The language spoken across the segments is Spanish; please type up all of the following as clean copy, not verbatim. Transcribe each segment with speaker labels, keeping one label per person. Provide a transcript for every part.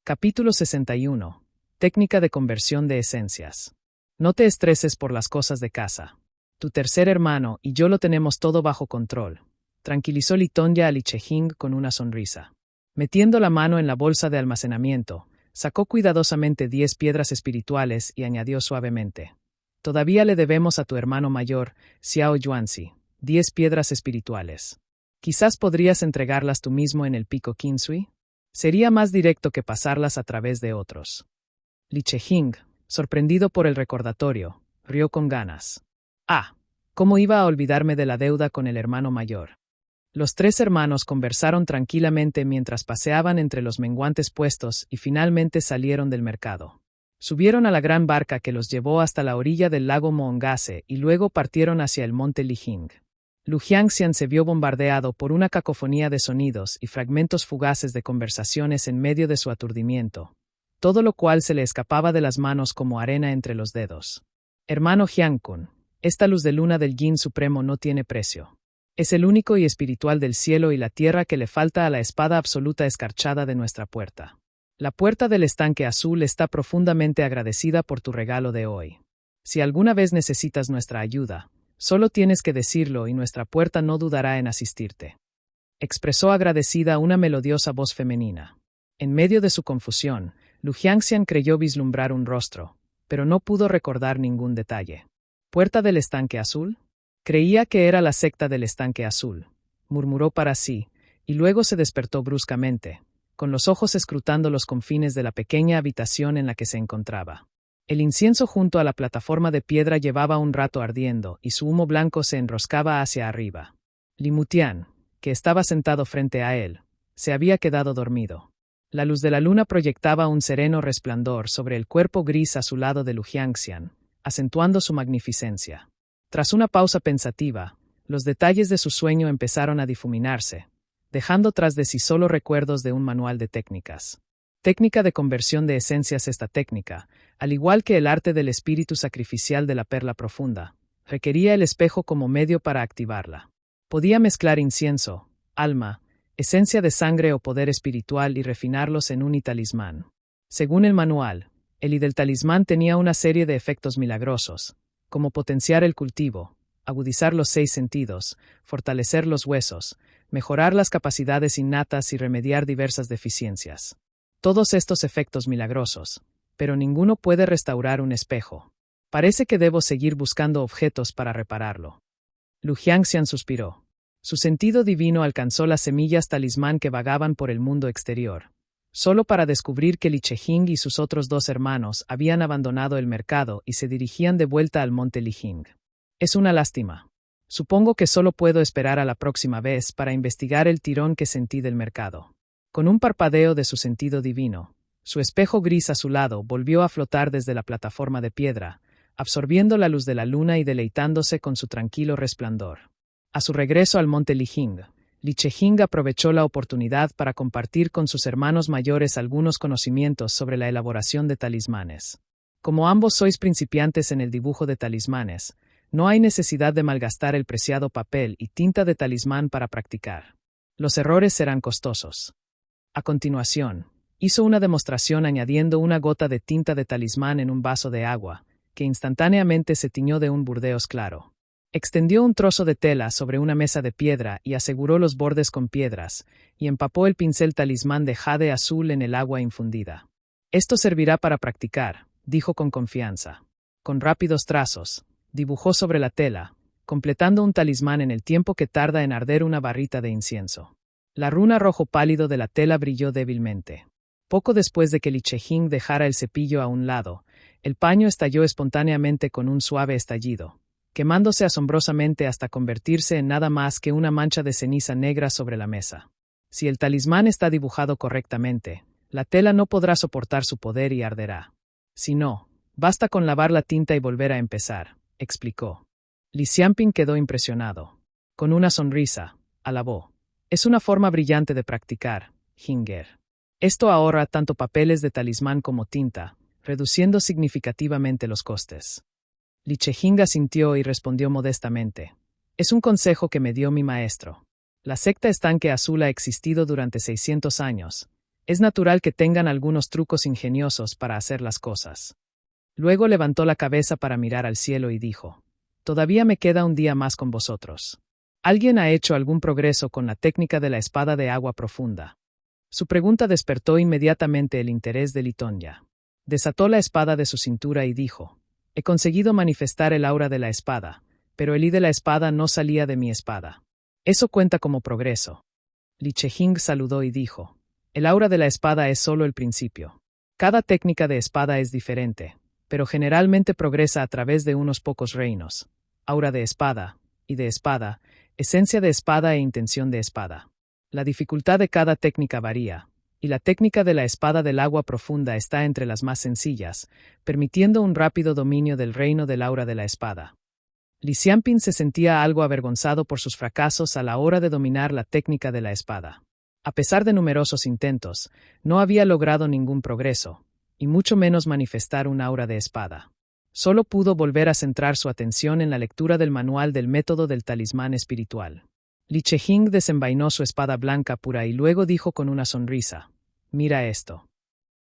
Speaker 1: Capítulo 61. Técnica de conversión de esencias. No te estreses por las cosas de casa. Tu tercer hermano y yo lo tenemos todo bajo control, tranquilizó Litonya a Li Chehing con una sonrisa. Metiendo la mano en la bolsa de almacenamiento, sacó cuidadosamente 10 piedras espirituales y añadió suavemente. Todavía le debemos a tu hermano mayor, Xiao Yuanzi, 10 piedras espirituales. Quizás podrías entregarlas tú mismo en el pico Qinsui. Sería más directo que pasarlas a través de otros. Li Chehing, sorprendido por el recordatorio, rió con ganas. ¿Cómo iba a olvidarme de la deuda con el hermano mayor? Los tres hermanos conversaron tranquilamente mientras paseaban entre los menguantes puestos y finalmente salieron del mercado. Subieron a la gran barca que los llevó hasta la orilla del lago Moongase y luego partieron hacia el monte Lijing. Lu Jiangxian se vio bombardeado por una cacofonía de sonidos y fragmentos fugaces de conversaciones en medio de su aturdimiento, todo lo cual se le escapaba de las manos como arena entre los dedos. Hermano Jiangkun, esta luz de luna del Yin Supremo no tiene precio. Es el único y espiritual del cielo y la tierra que le falta a la espada absoluta escarchada de nuestra puerta. La puerta del estanque azul está profundamente agradecida por tu regalo de hoy. Si alguna vez necesitas nuestra ayuda, solo tienes que decirlo y nuestra puerta no dudará en asistirte. Expresó agradecida una melodiosa voz femenina. En medio de su confusión, Lu Jiangxian creyó vislumbrar un rostro, pero no pudo recordar ningún detalle. ¿Puerta del estanque azul? Creía que era la secta del estanque azul, murmuró para sí, y luego se despertó bruscamente, con los ojos escrutando los confines de la pequeña habitación en la que se encontraba. El incienso junto a la plataforma de piedra llevaba un rato ardiendo y su humo blanco se enroscaba hacia arriba. Li Mutian, que estaba sentado frente a él, se había quedado dormido. La luz de la luna proyectaba un sereno resplandor sobre el cuerpo gris azulado de Lu Jiangxian, acentuando su magnificencia. Tras una pausa pensativa, los detalles de su sueño empezaron a difuminarse, dejando tras de sí solo recuerdos de un manual de técnicas. Técnica de conversión de esencias. Esta técnica, al igual que el arte del espíritu sacrificial de la perla profunda, requería el espejo como medio para activarla. Podía mezclar incienso, alma, esencia de sangre o poder espiritual y refinarlos en un talismán. Según el manual, el del talismán tenía una serie de efectos milagrosos, como potenciar el cultivo, agudizar los 6 sentidos, fortalecer los huesos, mejorar las capacidades innatas y remediar diversas deficiencias. Todos estos efectos milagrosos, pero ninguno puede restaurar un espejo. Parece que debo seguir buscando objetos para repararlo. Lu Jiangxian suspiró. Su sentido divino alcanzó las semillas talismán que vagaban por el mundo exterior, solo para descubrir que Li Chehing y sus otros 2 hermanos habían abandonado el mercado y se dirigían de vuelta al monte Lijing. Es una lástima. Supongo que solo puedo esperar a la próxima vez para investigar el tirón que sentí del mercado. Con un parpadeo de su sentido divino, su espejo gris azulado volvió a flotar desde la plataforma de piedra, absorbiendo la luz de la luna y deleitándose con su tranquilo resplandor. A su regreso al monte Lijing, Li Chehing aprovechó la oportunidad para compartir con sus hermanos mayores algunos conocimientos sobre la elaboración de talismanes. Como ambos sois principiantes en el dibujo de talismanes, no hay necesidad de malgastar el preciado papel y tinta de talismán para practicar. Los errores serán costosos. A continuación, hizo una demostración añadiendo una gota de tinta de talismán en un vaso de agua, que instantáneamente se tiñó de un burdeos claro. Extendió un trozo de tela sobre una mesa de piedra y aseguró los bordes con piedras, y empapó el pincel talismán de jade azul en el agua infundida. Esto servirá para practicar, dijo con confianza. Con rápidos trazos, dibujó sobre la tela, completando un talismán en el tiempo que tarda en arder una barrita de incienso. La runa rojo pálido de la tela brilló débilmente. Poco después de que Li Chehing dejara el cepillo a un lado, el paño estalló espontáneamente con un suave estallido, quemándose asombrosamente hasta convertirse en nada más que una mancha de ceniza negra sobre la mesa. Si el talismán está dibujado correctamente, la tela no podrá soportar su poder y arderá. Si no, basta con lavar la tinta y volver a empezar, explicó. Li Xianping quedó impresionado. Con una sonrisa, alabó. Es una forma brillante de practicar, Jinger. Esto ahorra tanto papeles de talismán como tinta, reduciendo significativamente los costes. Li Chehing asintió y respondió modestamente. Es un consejo que me dio mi maestro. La secta estanque azul ha existido durante 600 años. Es natural que tengan algunos trucos ingeniosos para hacer las cosas. Luego levantó la cabeza para mirar al cielo y dijo: Todavía me queda un día más con vosotros. ¿Alguien ha hecho algún progreso con la técnica de la espada de agua profunda? Su pregunta despertó inmediatamente el interés de Litonia. Desató la espada de su cintura y dijo: He conseguido manifestar el aura de la espada, pero el I de la espada no salía de mi espada. Eso cuenta como progreso. Li Chehing saludó y dijo: El aura de la espada es solo el principio. Cada técnica de espada es diferente, pero generalmente progresa a través de unos pocos reinos: aura de espada, I de espada, esencia de espada e intención de espada. La dificultad de cada técnica varía, y la técnica de la espada del agua profunda está entre las más sencillas, permitiendo un rápido dominio del reino del aura de la espada. Li Xianping se sentía algo avergonzado por sus fracasos a la hora de dominar la técnica de la espada. A pesar de numerosos intentos, no había logrado ningún progreso, y mucho menos manifestar un aura de espada. Solo pudo volver a centrar su atención en la lectura del manual del método del talismán espiritual. Li Chehing desenvainó su espada blanca pura y luego dijo con una sonrisa: Mira esto.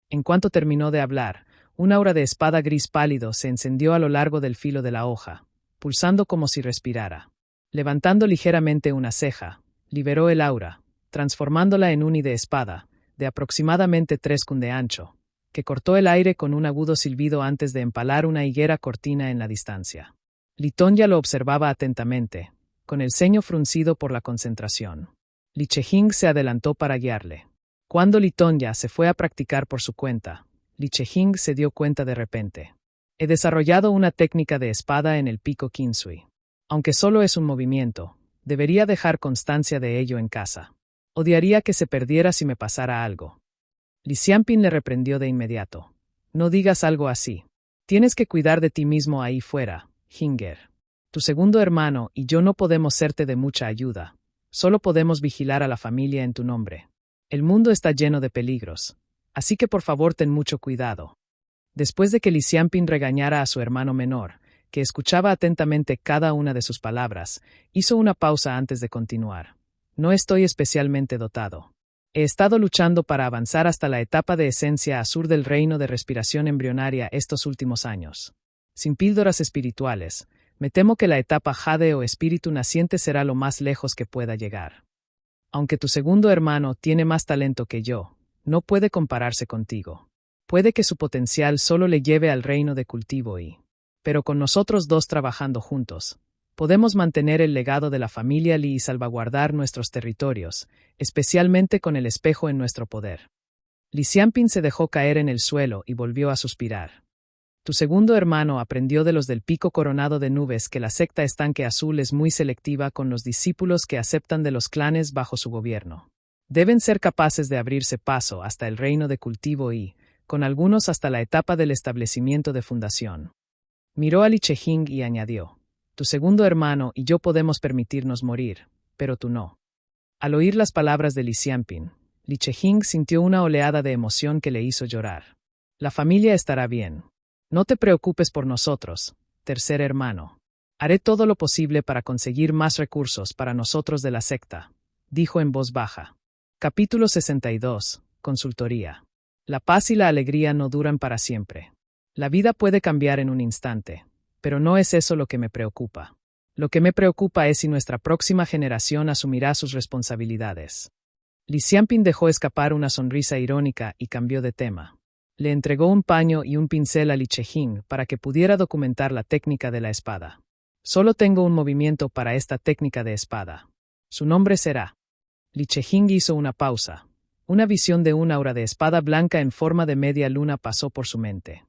Speaker 1: En cuanto terminó de hablar, un aura de espada gris pálido se encendió a lo largo del filo de la hoja, pulsando como si respirara. Levantando ligeramente una ceja, liberó el aura, transformándola en un I de espada, de aproximadamente 3 kun de ancho, que cortó el aire con un agudo silbido antes de empalar una higuera cortina en la distancia. Litonia lo observaba atentamente, con el ceño fruncido por la concentración. Li Chehing se adelantó para guiarle. Cuando Litonia se fue a practicar por su cuenta, Li Chehing se dio cuenta de repente. He desarrollado una técnica de espada en el pico Qinsui. Aunque solo es un movimiento, debería dejar constancia de ello en casa. Odiaría que se perdiera si me pasara algo. Li Xianping le reprendió de inmediato. No digas algo así. Tienes que cuidar de ti mismo ahí fuera, Hinger. Tu segundo hermano y yo no podemos serte de mucha ayuda. Solo podemos vigilar a la familia en tu nombre. El mundo está lleno de peligros, así que por favor ten mucho cuidado. Después de que Li Xianping regañara a su hermano menor, que escuchaba atentamente cada una de sus palabras, hizo una pausa antes de continuar. No estoy especialmente dotado. He estado luchando para avanzar hasta la etapa de esencia azul del reino de respiración embrionaria estos últimos años. Sin píldoras espirituales, me temo que la etapa Jade o espíritu naciente será lo más lejos que pueda llegar. Aunque tu segundo hermano tiene más talento que yo, no puede compararse contigo. Puede que su potencial solo le lleve al reino de cultivo pero con nosotros dos trabajando juntos, podemos mantener el legado de la familia Li y salvaguardar nuestros territorios, especialmente con el espejo en nuestro poder. Li Xianping se dejó caer en el suelo y volvió a suspirar. Tu segundo hermano aprendió de los del pico coronado de nubes que la secta estanque azul es muy selectiva con los discípulos que aceptan de los clanes bajo su gobierno. Deben ser capaces de abrirse paso hasta el reino de cultivo y, con algunos hasta la etapa del establecimiento de fundación. Miró a Li Chehing y añadió: Tu segundo hermano y yo podemos permitirnos morir, pero tú no. Al oír las palabras de Li Xianping, Li Chehing sintió una oleada de emoción que le hizo llorar. La familia estará bien. No te preocupes por nosotros, tercer hermano. Haré todo lo posible para conseguir más recursos para nosotros de la secta, dijo en voz baja. Capítulo 62. Consultoría. La paz y la alegría no duran para siempre. La vida puede cambiar en un instante, pero no es eso lo que me preocupa. Lo que me preocupa es si nuestra próxima generación asumirá sus responsabilidades. Li Xianping dejó escapar una sonrisa irónica y cambió de tema. Le entregó un paño y un pincel a Li Chehing para que pudiera documentar la técnica de la espada. Solo tengo un movimiento para esta técnica de espada. Su nombre será. Li Chehing hizo una pausa. Una visión de un aura de espada blanca en forma de media luna pasó por su mente.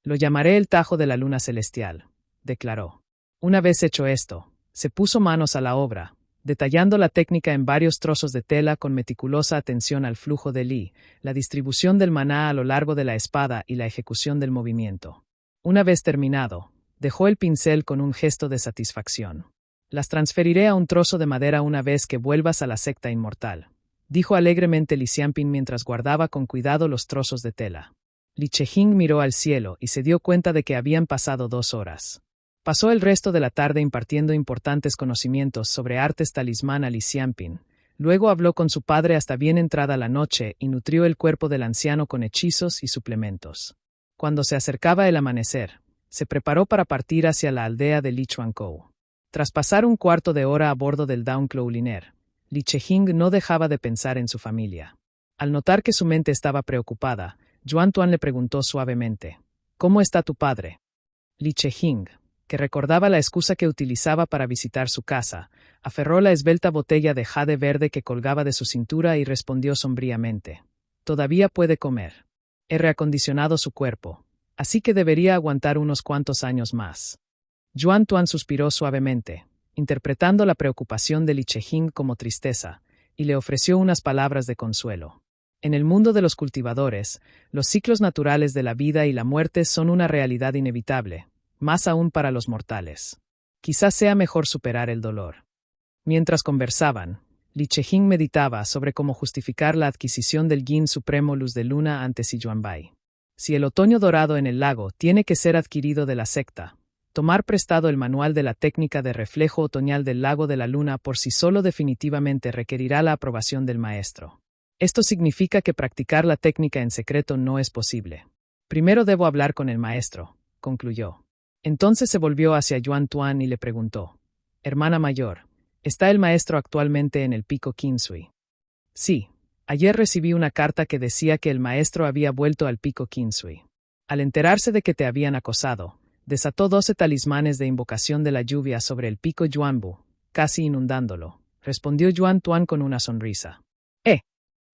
Speaker 1: Lo llamaré el tajo de la luna celestial, declaró. Una vez hecho esto, se puso manos a la obra, detallando la técnica en varios trozos de tela con meticulosa atención al flujo de Li, la distribución del maná a lo largo de la espada y la ejecución del movimiento. Una vez terminado, dejó el pincel con un gesto de satisfacción. Las transferiré a un trozo de madera una vez que vuelvas a la secta inmortal, dijo alegremente Li Xianping mientras guardaba con cuidado los trozos de tela. Li Chehing miró al cielo y se dio cuenta de que habían pasado 2 horas. Pasó el resto de la tarde impartiendo importantes conocimientos sobre artes talismán a Li Xianping, Luego habló con su padre hasta bien entrada la noche y nutrió el cuerpo del anciano con hechizos y suplementos. Cuando se acercaba el amanecer, se preparó para partir hacia la aldea de Li Chuankou. Tras pasar un cuarto de hora a bordo del Dawnclaw Liner, Li Chehing no dejaba de pensar en su familia. Al notar que su mente estaba preocupada, Yuan Tuan le preguntó suavemente: «¿Cómo está tu padre?» Li Chehing, que recordaba la excusa que utilizaba para visitar su casa, aferró la esbelta botella de jade verde que colgaba de su cintura y respondió sombríamente: «Todavía puede comer. He reacondicionado su cuerpo, así que debería aguantar unos cuantos años más». Yuan Tuan suspiró suavemente, interpretando la preocupación de Li Chehing como tristeza, y le ofreció unas palabras de consuelo. En el mundo de los cultivadores, los ciclos naturales de la vida y la muerte son una realidad inevitable, más aún para los mortales. Quizás sea mejor superar el dolor. Mientras conversaban, Li Chehing meditaba sobre cómo justificar la adquisición del Yin Supremo Luz de Luna ante Si Yuanbai. Si el otoño dorado en el lago tiene que ser adquirido de la secta, tomar prestado el manual de la técnica de reflejo otoñal del lago de la luna por sí solo definitivamente requerirá la aprobación del maestro. Esto significa que practicar la técnica en secreto no es posible. Primero debo hablar con el maestro, concluyó. Entonces se volvió hacia Yuan Tuan y le preguntó: «Hermana mayor, ¿está el maestro actualmente en el pico Qinsui?» «Sí, ayer recibí una carta que decía que el maestro había vuelto al pico Qinsui. Al enterarse de que te habían acosado, desató 12 talismanes de invocación de la lluvia sobre el pico Yuanbu, casi inundándolo», respondió Yuan Tuan con una sonrisa.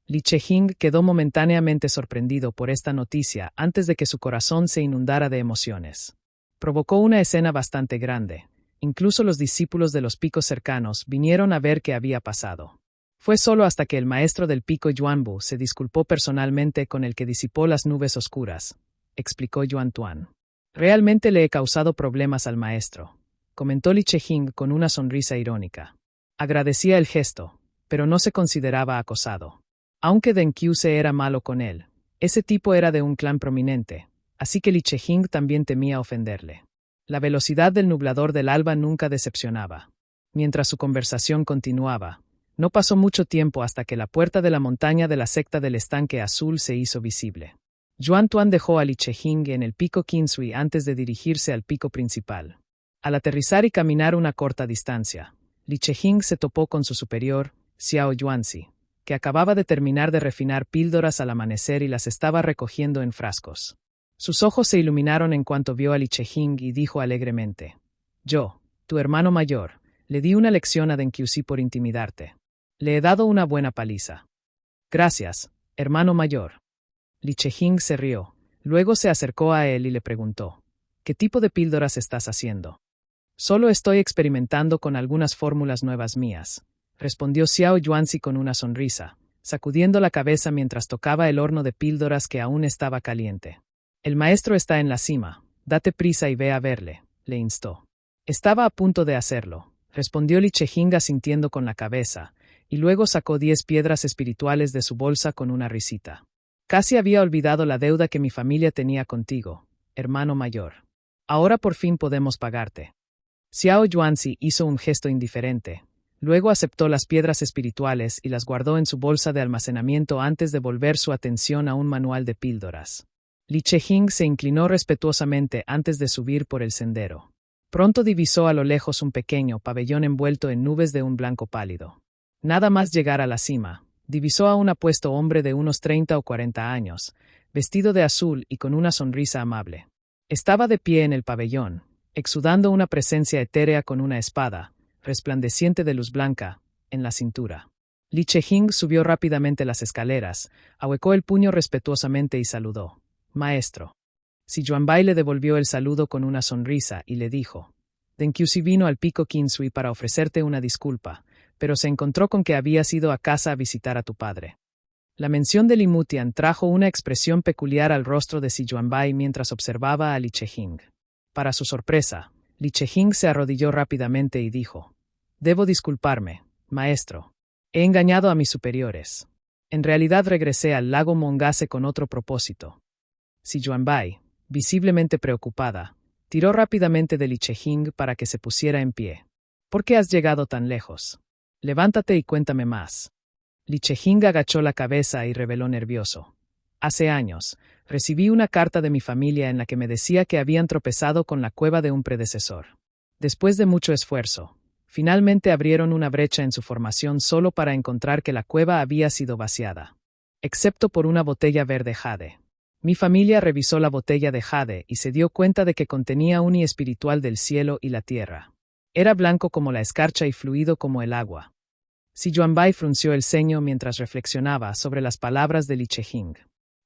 Speaker 1: Li Chehing quedó momentáneamente sorprendido por esta noticia antes de que su corazón se inundara de emociones. Provocó una escena bastante grande. Incluso los discípulos de los picos cercanos vinieron a ver qué había pasado. Fue solo hasta que el maestro del pico Yuanbu se disculpó personalmente con el que disipó las nubes oscuras, explicó Yuan Tuan. «Realmente le he causado problemas al maestro», comentó Li Chehing con una sonrisa irónica. Agradecía el gesto, pero no se consideraba acosado. Aunque Deng Qiuse era malo con él, ese tipo era de un clan prominente, así que Li Chehing también temía ofenderle. La velocidad del nublador del alba nunca decepcionaba. Mientras su conversación continuaba, no pasó mucho tiempo hasta que la puerta de la montaña de la secta del estanque azul se hizo visible. Yuan Tuan dejó a Li Chehing en el pico Qinsui antes de dirigirse al pico principal. Al aterrizar y caminar una corta distancia, Li Chehing se topó con su superior, Xiao Yuanzi, que acababa de terminar de refinar píldoras al amanecer y las estaba recogiendo en frascos. Sus ojos se iluminaron en cuanto vio a Li Chehing y dijo alegremente: «Yo, tu hermano mayor, le di una lección a Deng Qiusi por intimidarte. Le he dado una buena paliza». «Gracias, hermano mayor». Li Chehing se rió, luego se acercó a él y le preguntó: «¿Qué tipo de píldoras estás haciendo?» «Solo estoy experimentando con algunas fórmulas nuevas mías», respondió Xiao Yuanzi con una sonrisa, sacudiendo la cabeza mientras tocaba el horno de píldoras que aún estaba caliente. «El maestro está en la cima, date prisa y ve a verle», le instó. «Estaba a punto de hacerlo», respondió Li Chehing asintiendo con la cabeza, y luego sacó 10 piedras espirituales de su bolsa con una risita. «Casi había olvidado la deuda que mi familia tenía contigo, hermano mayor. Ahora por fin podemos pagarte». Xiao Yuanzi hizo un gesto indiferente. Luego aceptó las piedras espirituales y las guardó en su bolsa de almacenamiento antes de volver su atención a un manual de píldoras. Li Chehing se inclinó respetuosamente antes de subir por el sendero. Pronto divisó a lo lejos un pequeño pabellón envuelto en nubes de un blanco pálido. Nada más llegar a la cima, divisó a un apuesto hombre de unos 30 o 40 años, vestido de azul y con una sonrisa amable. Estaba de pie en el pabellón, exudando una presencia etérea con una espada, resplandeciente de luz blanca, en la cintura. Li Chehing subió rápidamente las escaleras, ahuecó el puño respetuosamente y saludó: «Maestro». Si Yuanbai le devolvió el saludo con una sonrisa y le dijo: «Deng Qiusi vino al pico Qinsui para ofrecerte una disculpa, pero se encontró con que habías ido a casa a visitar a tu padre». La mención de Li Mutian trajo una expresión peculiar al rostro de Si Yuanbai mientras observaba a Li Chehing. Para su sorpresa, Li Chehing se arrodilló rápidamente y dijo: «Debo disculparme, maestro. He engañado a mis superiores. En realidad regresé al lago Mongase con otro propósito». Si Yuanbai, visiblemente preocupada, tiró rápidamente de Li Chehing para que se pusiera en pie. «¿Por qué has llegado tan lejos? Levántate y cuéntame más». Li Chehing agachó la cabeza y reveló nervioso. Hace años, recibí una carta de mi familia en la que me decía que habían tropezado con la cueva de un predecesor. Después de mucho esfuerzo, finalmente abrieron una brecha en su formación solo para encontrar que la cueva había sido vaciada. Excepto por una botella verde jade. Mi familia revisó la botella de jade y se dio cuenta de que contenía un espiritual del cielo y la tierra. Era blanco como la escarcha y fluido como el agua. Si Yuanbai frunció el ceño mientras reflexionaba sobre las palabras de Li Chehing.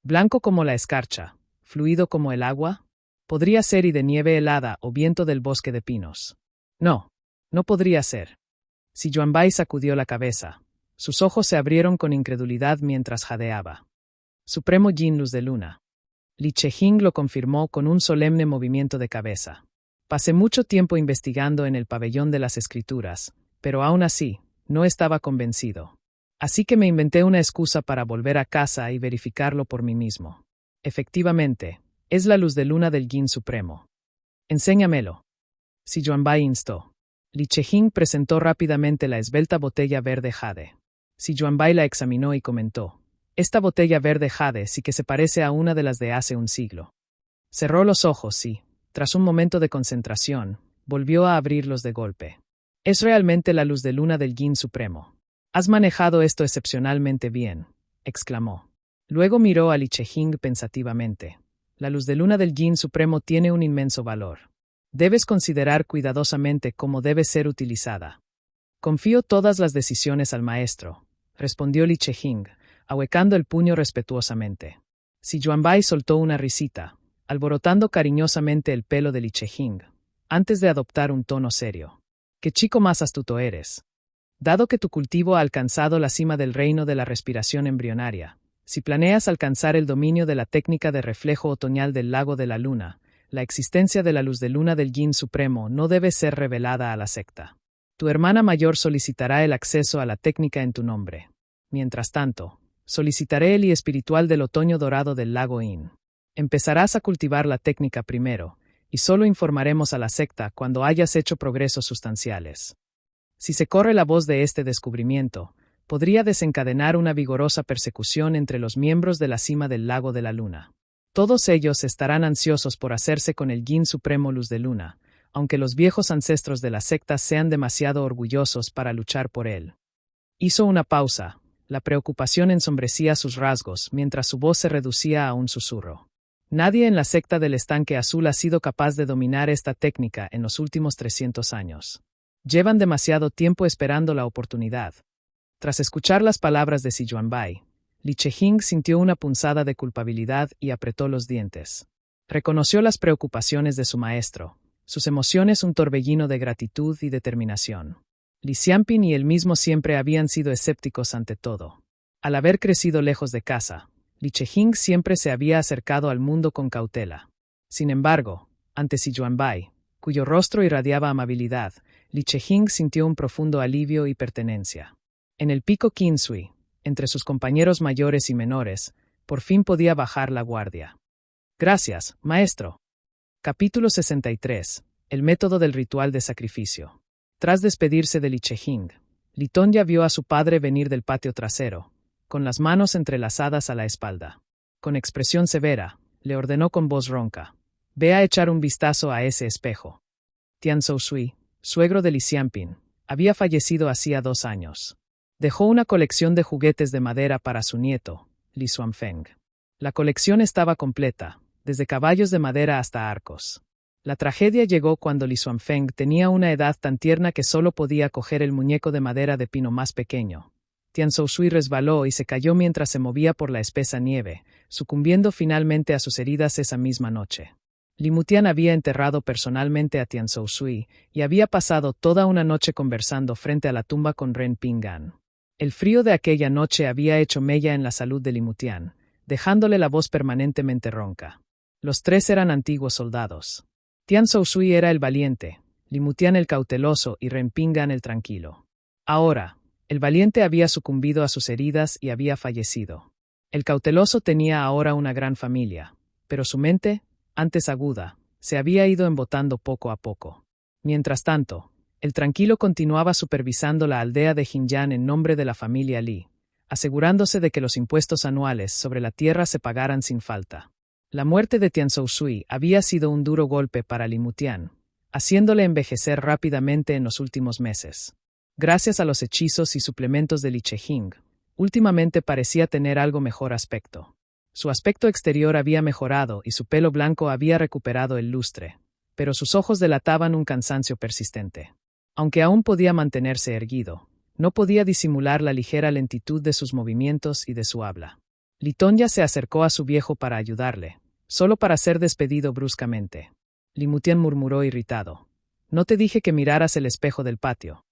Speaker 1: Blanco como la escarcha, fluido como el agua, podría ser y de nieve helada o viento del bosque de pinos. No, no podría ser. Si Yuanbai sacudió la cabeza, sus ojos se abrieron con incredulidad mientras jadeaba. Supremo Yin Luz de Luna. Li Chehing lo confirmó con un solemne movimiento de cabeza. Pasé mucho tiempo investigando en el pabellón de las escrituras, pero aún así, no estaba convencido. Así que me inventé una excusa para volver a casa y verificarlo por mí mismo. Efectivamente, es la luz de luna del Yin Supremo. Enséñamelo. Si Yuanbai instó. Li Chehing presentó rápidamente la esbelta botella verde jade. Si Yuanbai la examinó y comentó. Esta botella verde jade sí que se parece a una de las de hace un siglo. Cerró los ojos y, tras un momento de concentración, volvió a abrirlos de golpe. Es realmente la luz de luna del Yin Supremo. Has manejado esto excepcionalmente bien, exclamó. Luego miró a Li Chehing pensativamente. La luz de luna del Yin Supremo tiene un inmenso valor. Debes considerar cuidadosamente cómo debe ser utilizada. Confío todas las decisiones al maestro, respondió Li Chehing, ahuecando el puño respetuosamente. Si Yuanbai soltó una risita, alborotando cariñosamente el pelo de Li Chehing, antes de adoptar un tono serio. ¡Qué chico más astuto eres! Dado que tu cultivo ha alcanzado la cima del reino de la respiración embrionaria, si planeas alcanzar el dominio de la técnica de reflejo otoñal del lago de la luna, la existencia de la luz de luna del Yin Supremo no debe ser revelada a la secta. Tu hermana mayor solicitará el acceso a la técnica en tu nombre. Mientras tanto, solicitaré el I espiritual del otoño dorado del lago Yin. Empezarás a cultivar la técnica primero, y solo informaremos a la secta cuando hayas hecho progresos sustanciales. Si se corre la voz de este descubrimiento, podría desencadenar una vigorosa persecución entre los miembros de la cima del lago de la luna. Todos ellos estarán ansiosos por hacerse con el Yin Supremo Luz de Luna, aunque los viejos ancestros de la secta sean demasiado orgullosos para luchar por él. Hizo una pausa. La preocupación ensombrecía sus rasgos mientras su voz se reducía a un susurro. Nadie en la secta del estanque azul ha sido capaz de dominar esta técnica en los últimos 300 años. Llevan demasiado tiempo esperando la oportunidad. Tras escuchar las palabras de Si Yuanbai, Li Chehing sintió una punzada de culpabilidad y apretó los dientes. Reconoció las preocupaciones de su maestro, sus emociones un torbellino de gratitud y determinación. Li Xianping y él mismo siempre habían sido escépticos ante todo. Al haber crecido lejos de casa, Li Chehing siempre se había acercado al mundo con cautela. Sin embargo, ante Si Yuanbai, cuyo rostro irradiaba amabilidad, Li Chehing sintió un profundo alivio y pertenencia. En el pico Qinsui, entre sus compañeros mayores y menores, por fin podía bajar la guardia. Gracias, maestro. Capítulo 63. El método del ritual de sacrificio. Tras despedirse de Li Chehing, Li Tongya vio a su padre venir del patio trasero, con las manos entrelazadas a la espalda. Con expresión severa, le ordenó con voz ronca: «Ve a echar un vistazo a ese espejo». Tian Zhoushui, suegro de Li Xianping, había fallecido hacía 2 años. Dejó una colección de juguetes de madera para su nieto, Li Xuanfeng. La colección estaba completa, desde caballos de madera hasta arcos. La tragedia llegó cuando Li Xuanfeng tenía una edad tan tierna que solo podía coger el muñeco de madera de pino más pequeño. Tian Zhoushui resbaló y se cayó mientras se movía por la espesa nieve, sucumbiendo finalmente a sus heridas esa misma noche. Li Mutian había enterrado personalmente a Tian Zhoushui y había pasado toda una noche conversando frente a la tumba con Ren Pingan. El frío de aquella noche había hecho mella en la salud de Li Mutian, dejándole la voz permanentemente ronca. Los 3 eran antiguos soldados. Tian Zhoushui era el valiente, Li Mutian el cauteloso y Ren Pingan el tranquilo. Ahora, el valiente había sucumbido a sus heridas y había fallecido. El cauteloso tenía ahora una gran familia, pero su mente, antes aguda, se había ido embotando poco a poco. Mientras tanto, el tranquilo continuaba supervisando la aldea de Jinyan en nombre de la familia Li, asegurándose de que los impuestos anuales sobre la tierra se pagaran sin falta. La muerte de Tian Zhoushui había sido un duro golpe para Li Mutian, haciéndole envejecer rápidamente en los últimos meses. Gracias a los hechizos y suplementos de Li Chehing, últimamente parecía tener algo mejor aspecto. Su aspecto exterior había mejorado y su pelo blanco había recuperado el lustre, pero sus ojos delataban un cansancio persistente. Aunque aún podía mantenerse erguido, no podía disimular la ligera lentitud de sus movimientos y de su habla. Li Tongya se acercó a su viejo para ayudarle, solo para ser despedido bruscamente. Li Mutian murmuró irritado. «No te dije que miraras el espejo del patio».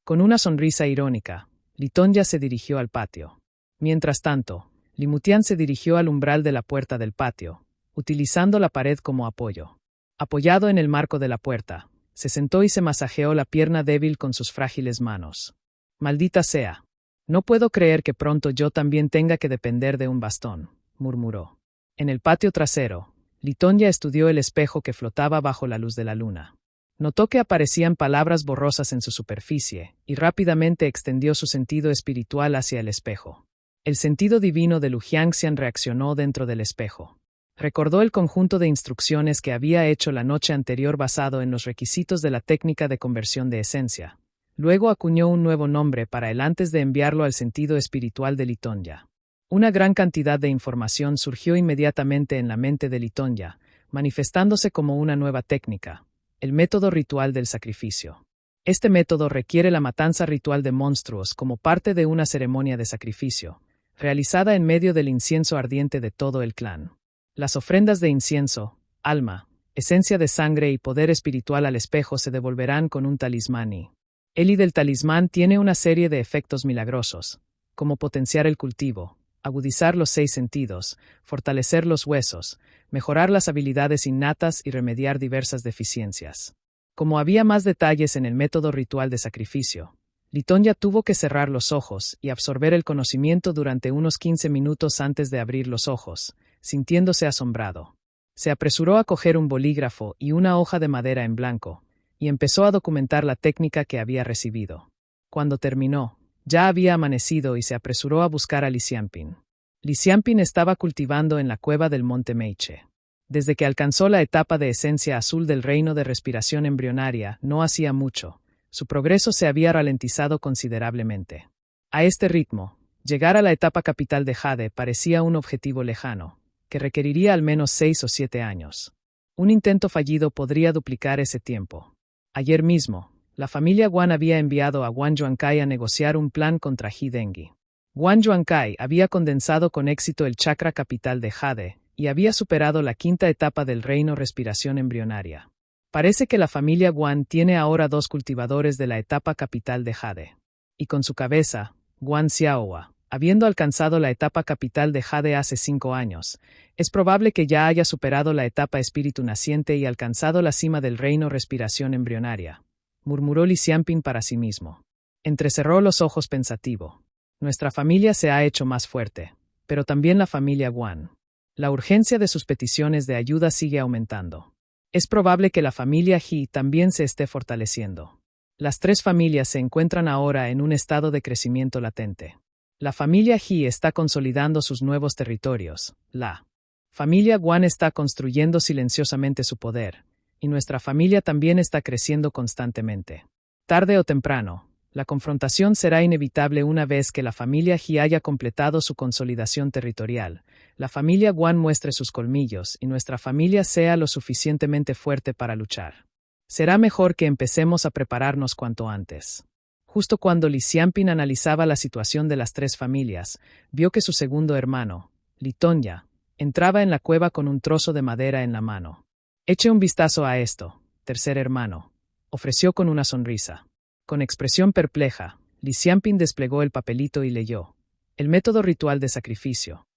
Speaker 1: Con una sonrisa irónica, Li Tongya se dirigió al patio. Mientras tanto, Li Mutian se dirigió al umbral de la puerta del patio, utilizando la pared como apoyo. Apoyado en el marco de la puerta, se sentó y se masajeó la pierna débil con sus frágiles manos. «Maldita sea. No puedo creer que pronto yo también tenga que depender de un bastón», murmuró. En el patio trasero, Li Tongya estudió el espejo que flotaba bajo la luz de la luna. Notó que aparecían palabras borrosas en su superficie, y rápidamente extendió su sentido espiritual hacia el espejo. El sentido divino de Lu Jiangxian reaccionó dentro del espejo. Recordó el conjunto de instrucciones que había hecho la noche anterior basado en los requisitos de la técnica de conversión de esencia. Luego acuñó un nuevo nombre para él antes de enviarlo al sentido espiritual de Li Tongya. Una gran cantidad de información surgió inmediatamente en la mente de Li Tongya, manifestándose como una nueva técnica, el método ritual del sacrificio. Este método requiere la matanza ritual de monstruos como parte de una ceremonia de sacrificio, realizada en medio del incienso ardiente de todo el clan. Las ofrendas de incienso, alma, esencia de sangre y poder espiritual al espejo se devolverán con un talismán y el del talismán tiene una serie de efectos milagrosos, como potenciar el cultivo, agudizar los 6 sentidos, fortalecer los huesos, mejorar las habilidades innatas y remediar diversas deficiencias. Como había más detalles en el método ritual de sacrificio, Li Tongya tuvo que cerrar los ojos y absorber el conocimiento durante unos 15 minutos antes de abrir los ojos, sintiéndose asombrado. Se apresuró a coger un bolígrafo y una hoja de madera en blanco, y empezó a documentar la técnica que había recibido. Cuando terminó, ya había amanecido y se apresuró a buscar a Li Xianping. Li Xianping estaba cultivando en la cueva del monte Meiche. Desde que alcanzó la etapa de esencia azul del reino de respiración embrionaria, no hacía mucho. Su progreso se había ralentizado considerablemente. A este ritmo, llegar a la etapa capital de Jade parecía un objetivo lejano, que requeriría al menos 6 o 7 años. Un intento fallido podría duplicar ese tiempo. Ayer mismo, la familia Guan había enviado a Guan Yuancai a negociar un plan contra He Dengui. Guan Yuancai había condensado con éxito el chakra capital de Jade y había superado la 5ª etapa del reino respiración embrionaria. Parece que la familia Guan tiene ahora 2 cultivadores de la etapa capital de Jade. Y con su cabeza, Guan Xiaohua, habiendo alcanzado la etapa capital de Jade hace 5 años, es probable que ya haya superado la etapa espíritu naciente y alcanzado la cima del reino respiración embrionaria, murmuró Li Xianping para sí mismo. Entrecerró los ojos pensativo. Nuestra familia se ha hecho más fuerte, pero también la familia Guan. La urgencia de sus peticiones de ayuda sigue aumentando. Es probable que la familia He también se esté fortaleciendo. Las 3 familias se encuentran ahora en un estado de crecimiento latente. La familia He está consolidando sus nuevos territorios. La familia Guan está construyendo silenciosamente su poder, y nuestra familia también está creciendo constantemente. Tarde o temprano, la confrontación será inevitable una vez que la familia He haya completado su consolidación territorial, la familia Guan muestre sus colmillos y nuestra familia sea lo suficientemente fuerte para luchar. Será mejor que empecemos a prepararnos cuanto antes. Justo cuando Li Xianping analizaba la situación de las 3 familias, vio que su segundo hermano, Li Tongya, entraba en la cueva con un trozo de madera en la mano. «Eche un vistazo a esto, tercer hermano», ofreció con una sonrisa. Con expresión perpleja, Li Xianping desplegó el papelito y leyó: «El método ritual de sacrificio».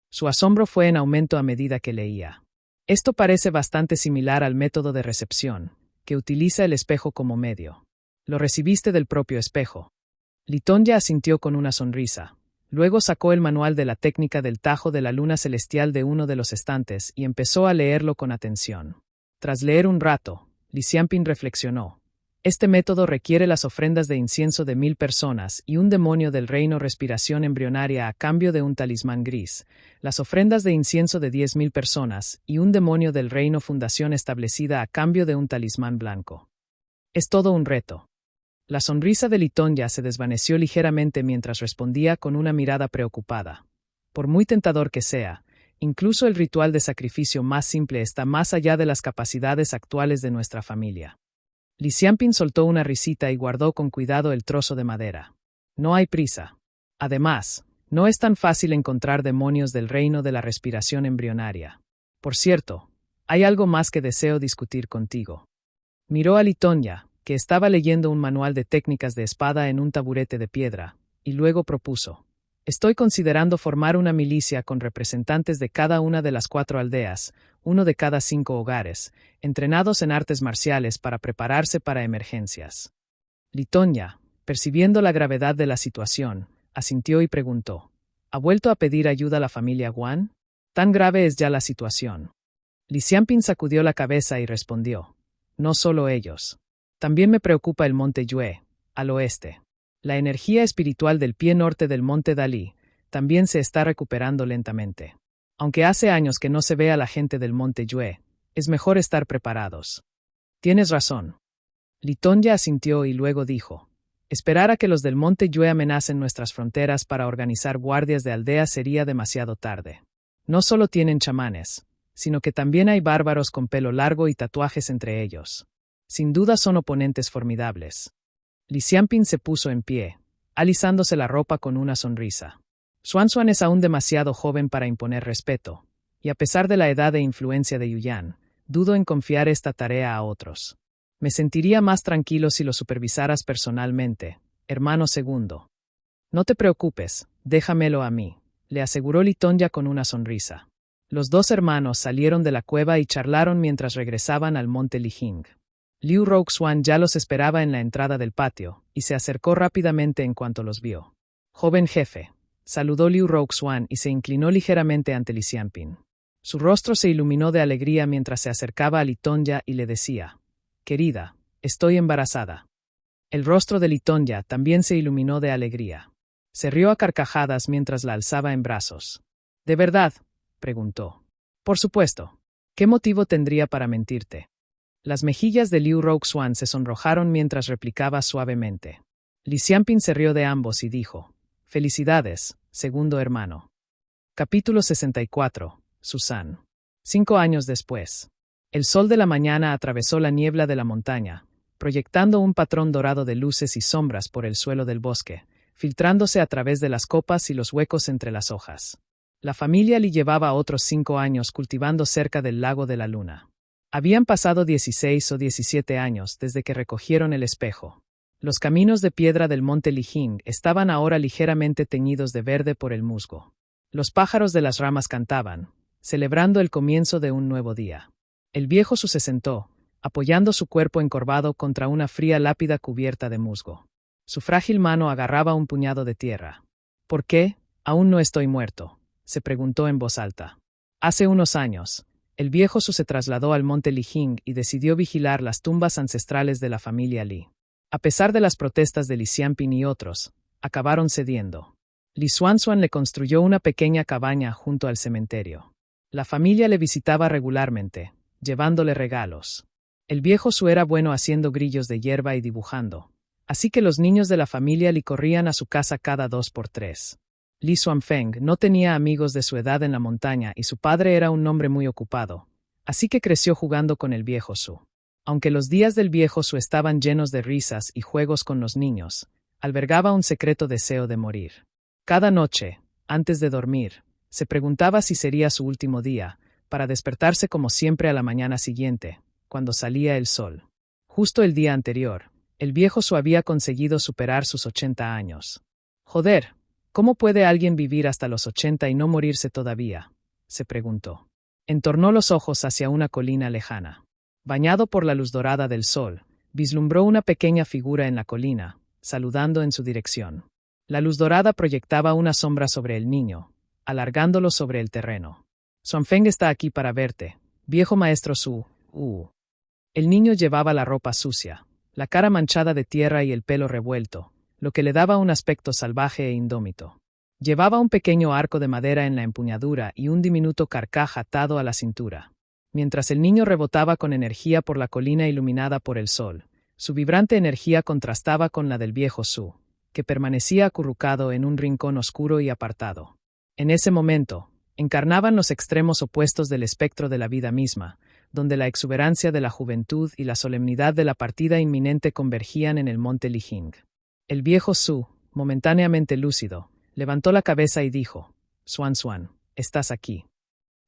Speaker 1: Su asombro fue en aumento a medida que leía. Esto parece bastante similar al método de recepción, que utiliza el espejo como medio. «Lo recibiste del propio espejo». Li Tongya asintió con una sonrisa. Luego sacó el manual de la técnica del tajo de la luna celestial de uno de los estantes y empezó a leerlo con atención. Tras leer un rato, Li Xianping reflexionó: Este método requiere las ofrendas de incienso de 1000 personas y un demonio del reino respiración embrionaria a cambio de un talismán gris, las ofrendas de incienso de 10.000 personas y un demonio del reino fundación establecida a cambio de un talismán blanco. Es todo un reto. La sonrisa de Litonya se desvaneció ligeramente mientras respondía con una mirada preocupada. Por muy tentador que sea, incluso el ritual de sacrificio más simple está más allá de las capacidades actuales de nuestra familia. Li Xianping soltó una risita y guardó con cuidado el trozo de madera. No hay prisa. Además, no es tan fácil encontrar demonios del reino de la respiración embrionaria. Por cierto, hay algo más que deseo discutir contigo. Miró a Litonya, que estaba leyendo un manual de técnicas de espada en un taburete de piedra, y luego propuso: estoy considerando formar una milicia con representantes de cada una de las 4 aldeas, uno de cada 5 hogares, entrenados en artes marciales para prepararse para emergencias. Litonya, percibiendo la gravedad de la situación, asintió y preguntó: ¿ha vuelto a pedir ayuda a la familia Guan? ¿Tan grave es ya la situación? Li Xianping sacudió la cabeza y respondió: no solo ellos. También me preocupa el monte Yue, al oeste. La energía espiritual del pie norte del monte Dalí también se está recuperando lentamente. Aunque hace años que no se ve a la gente del monte Yue, es mejor estar preparados. Tienes razón. Litonya asintió y luego dijo: esperar a que los del monte Yue amenacen nuestras fronteras para organizar guardias de aldea sería demasiado tarde. No solo tienen chamanes, sino que también hay bárbaros con pelo largo y tatuajes entre ellos. Sin duda son oponentes formidables. Li Xianping se puso en pie, alisándose la ropa con una sonrisa. Xuanxuan es aún demasiado joven para imponer respeto, y a pesar de la edad e influencia de Yuyan, dudo en confiar esta tarea a otros. Me sentiría más tranquilo si lo supervisaras personalmente, hermano segundo. No te preocupes, déjamelo a mí, le aseguró Litonya con una sonrisa. Los 2 hermanos salieron de la cueva y charlaron mientras regresaban al monte Lijing. Liu Roxuan ya los esperaba en la entrada del patio, y se acercó rápidamente en cuanto los vio. Joven jefe, saludó Liu Roxuan y se inclinó ligeramente ante Li Xianping. Su rostro se iluminó de alegría mientras se acercaba a Litonya y le decía: querida, estoy embarazada. El rostro de Litonya también se iluminó de alegría. Se rió a carcajadas mientras la alzaba en brazos. ¿De verdad?, preguntó. Por supuesto. ¿Qué motivo tendría para mentirte? Las mejillas de Liu Roxuan se sonrojaron mientras replicaba suavemente. Li Xianping se rió de ambos y dijo: felicidades, segundo hermano. Capítulo 64. Susan. 5 años después. El sol de la mañana atravesó la niebla de la montaña, proyectando un patrón dorado de luces y sombras por el suelo del bosque, filtrándose a través de las copas y los huecos entre las hojas. La familia Li llevaba otros 5 años cultivando cerca del lago de la luna. Habían pasado 16 o 17 años desde que recogieron el espejo. Los caminos de piedra del monte Lijing estaban ahora ligeramente teñidos de verde por el musgo. Los pájaros de las ramas cantaban, celebrando el comienzo de un nuevo día. El viejo Su se sentó, apoyando su cuerpo encorvado contra una fría lápida cubierta de musgo. Su frágil mano agarraba un puñado de tierra. ¿Por qué? Aún no estoy muerto, se preguntó en voz alta. Hace unos años, el viejo Su se trasladó al monte Lijing y decidió vigilar las tumbas ancestrales de la familia Li. A pesar de las protestas de Li Xianping y otros, acabaron cediendo. Li Xuanxuan le construyó una pequeña cabaña junto al cementerio. La familia le visitaba regularmente, llevándole regalos. El viejo Su era bueno haciendo grillos de hierba y dibujando, así que los niños de la familia Li corrían a su casa cada 2 por 3. Li Xuanfeng no tenía amigos de su edad en la montaña y su padre era un hombre muy ocupado, así que creció jugando con el viejo Su. Aunque los días del viejo Su estaban llenos de risas y juegos con los niños, albergaba un secreto deseo de morir. Cada noche, antes de dormir, se preguntaba si sería su último día, para despertarse como siempre a la mañana siguiente, cuando salía el sol. Justo el día anterior, el viejo Su había conseguido superar sus 80 años. Joder, ¿cómo puede alguien vivir hasta los 80 y no morirse todavía?, se preguntó. Entornó los ojos hacia una colina lejana. Bañado por la luz dorada del sol, vislumbró una pequeña figura en la colina, saludando en su dirección. La luz dorada proyectaba una sombra sobre el niño, alargándolo sobre el terreno. Xuanfeng está aquí para verte, viejo maestro Su. El niño llevaba la ropa sucia, la cara manchada de tierra y el pelo revuelto, lo que le daba un aspecto salvaje e indómito. Llevaba un pequeño arco de madera en la empuñadura y un diminuto carcaj atado a la cintura. Mientras el niño rebotaba con energía por la colina iluminada por el sol, su vibrante energía contrastaba con la del viejo Su, que permanecía acurrucado en un rincón oscuro y apartado. En ese momento, encarnaban los extremos opuestos del espectro de la vida misma, donde la exuberancia de la juventud y la solemnidad de la partida inminente convergían en el monte Lijing. El viejo Su, momentáneamente lúcido, levantó la cabeza y dijo: Xuan Xuan, estás aquí.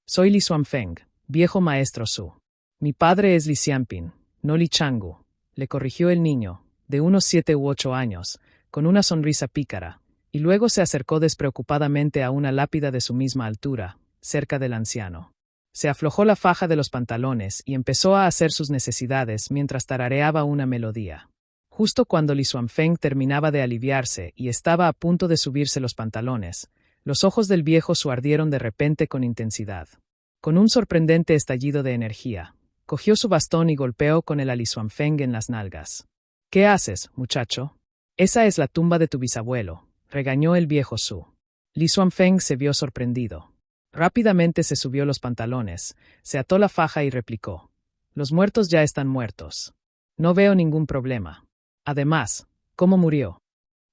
Speaker 1: Soy Li Xuanfeng, viejo maestro Su. Mi padre es Li Xianping, no Li Changu, le corrigió el niño, de unos 7 u 8 años, con una sonrisa pícara, y luego se acercó despreocupadamente a una lápida de su misma altura, cerca del anciano. Se aflojó la faja de los pantalones y empezó a hacer sus necesidades mientras tarareaba una melodía. Justo cuando Li Xuanfeng terminaba de aliviarse y estaba a punto de subirse los pantalones, los ojos del viejo Su ardieron de repente con intensidad. Con un sorprendente estallido de energía, cogió su bastón y golpeó con él a Li Xuanfeng en las nalgas. ¿Qué haces, muchacho? Esa es la tumba de tu bisabuelo, regañó el viejo Su. Li Xuanfeng se vio sorprendido. Rápidamente se subió los pantalones, se ató la faja y replicó: Los muertos ya están muertos. No veo ningún problema. Además, ¿cómo murió?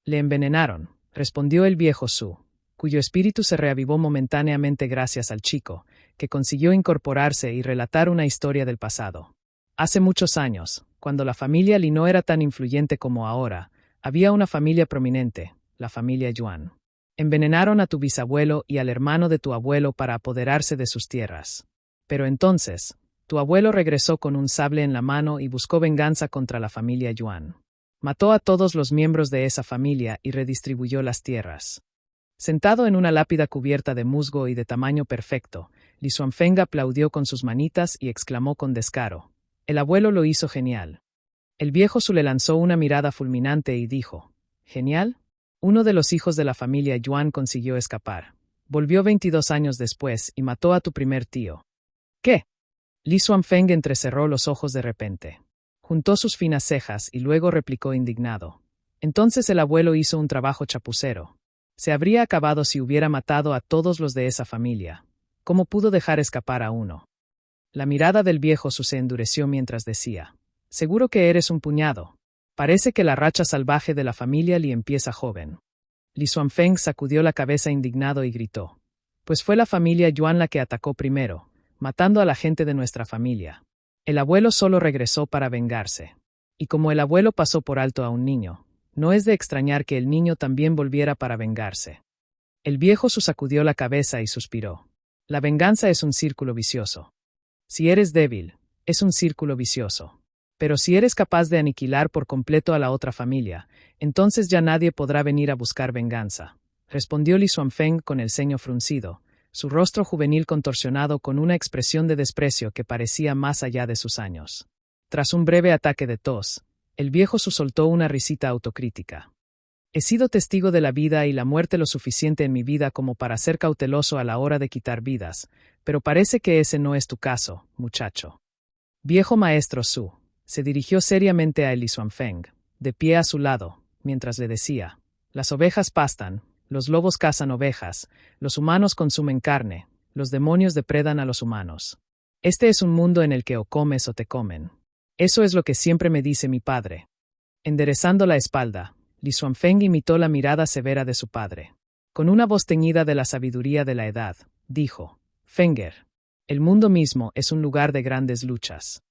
Speaker 1: Le envenenaron, respondió el viejo Su, cuyo espíritu se reavivó momentáneamente gracias al chico, que consiguió incorporarse y relatar una historia del pasado. Hace muchos años, cuando la familia Li no era tan influyente como ahora, había una familia prominente, la familia Yuan. Envenenaron a tu bisabuelo y al hermano de tu abuelo para apoderarse de sus tierras. Pero entonces, tu abuelo regresó con un sable en la mano y buscó venganza contra la familia Yuan. Mató a todos los miembros de esa familia y redistribuyó las tierras. Sentado en una lápida cubierta de musgo y de tamaño perfecto, Li Xuanfeng aplaudió con sus manitas y exclamó con descaro: El abuelo lo hizo genial. El viejo Su le lanzó una mirada fulminante y dijo: ¿Genial? Uno de los hijos de la familia Yuan consiguió escapar. Volvió 22 años después y mató a tu primer tío. ¿Qué? Li Xuanfeng entrecerró los ojos de repente. Juntó sus finas cejas y luego replicó indignado: Entonces el abuelo hizo un trabajo chapucero. Se habría acabado si hubiera matado a todos los de esa familia. ¿Cómo pudo dejar escapar a uno? La mirada del viejo Su se endureció mientras decía: Seguro que eres un puñado. Parece que la racha salvaje de la familia Li empieza joven. Li Xuanfeng sacudió la cabeza indignado y gritó: Pues fue la familia Yuan la que atacó primero, matando a la gente de nuestra familia. El abuelo solo regresó para vengarse. Y como el abuelo pasó por alto a un niño, no es de extrañar que el niño también volviera para vengarse. El viejo Su sacudió la cabeza y suspiró. La venganza es un círculo vicioso. Si eres débil, es un círculo vicioso. Pero si eres capaz de aniquilar por completo a la otra familia, entonces ya nadie podrá venir a buscar venganza, respondió Li Xuanfeng con el ceño fruncido, su rostro juvenil contorsionado con una expresión de desprecio que parecía más allá de sus años. Tras un breve ataque de tos, el viejo Su soltó una risita autocrítica. He sido testigo de la vida y la muerte lo suficiente en mi vida como para ser cauteloso a la hora de quitar vidas, pero parece que ese no es tu caso, muchacho. Viejo maestro Su, se dirigió seriamente a Li Xuanfeng, de pie a su lado, mientras le decía: Las ovejas pastan, los lobos cazan ovejas, los humanos consumen carne, los demonios depredan a los humanos. Este es un mundo en el que o comes o te comen. Eso es lo que siempre me dice mi padre. Enderezando la espalda, Li Xuanfeng imitó la mirada severa de su padre. Con una voz teñida de la sabiduría de la edad, dijo: Fenger, el mundo mismo es un lugar de grandes luchas.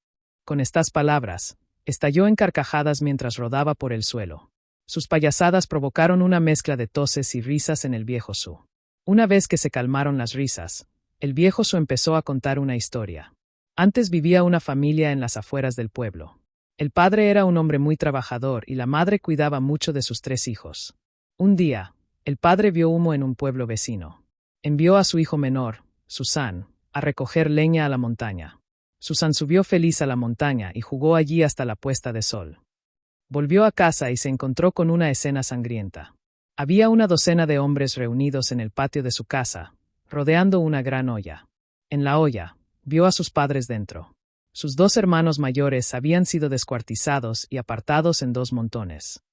Speaker 1: Con estas palabras, estalló en carcajadas mientras rodaba por el suelo. Sus payasadas provocaron una mezcla de toses y risas en el viejo Su. Una vez que se calmaron las risas, el viejo Su empezó a contar una historia. Antes vivía una familia en las afueras del pueblo. El padre era un hombre muy trabajador y la madre cuidaba mucho de sus 3 hijos. Un día, el padre vio humo en un pueblo vecino. Envió a su hijo menor, Susan, a recoger leña a la montaña. Susan subió feliz a la montaña y jugó allí hasta la puesta de sol. Volvió a casa y se encontró con una escena sangrienta. Había una docena de hombres reunidos en el patio de su casa, rodeando una gran olla. En la olla, vio a sus padres dentro. Sus 2 hermanos mayores habían sido descuartizados y apartados en 2 montones.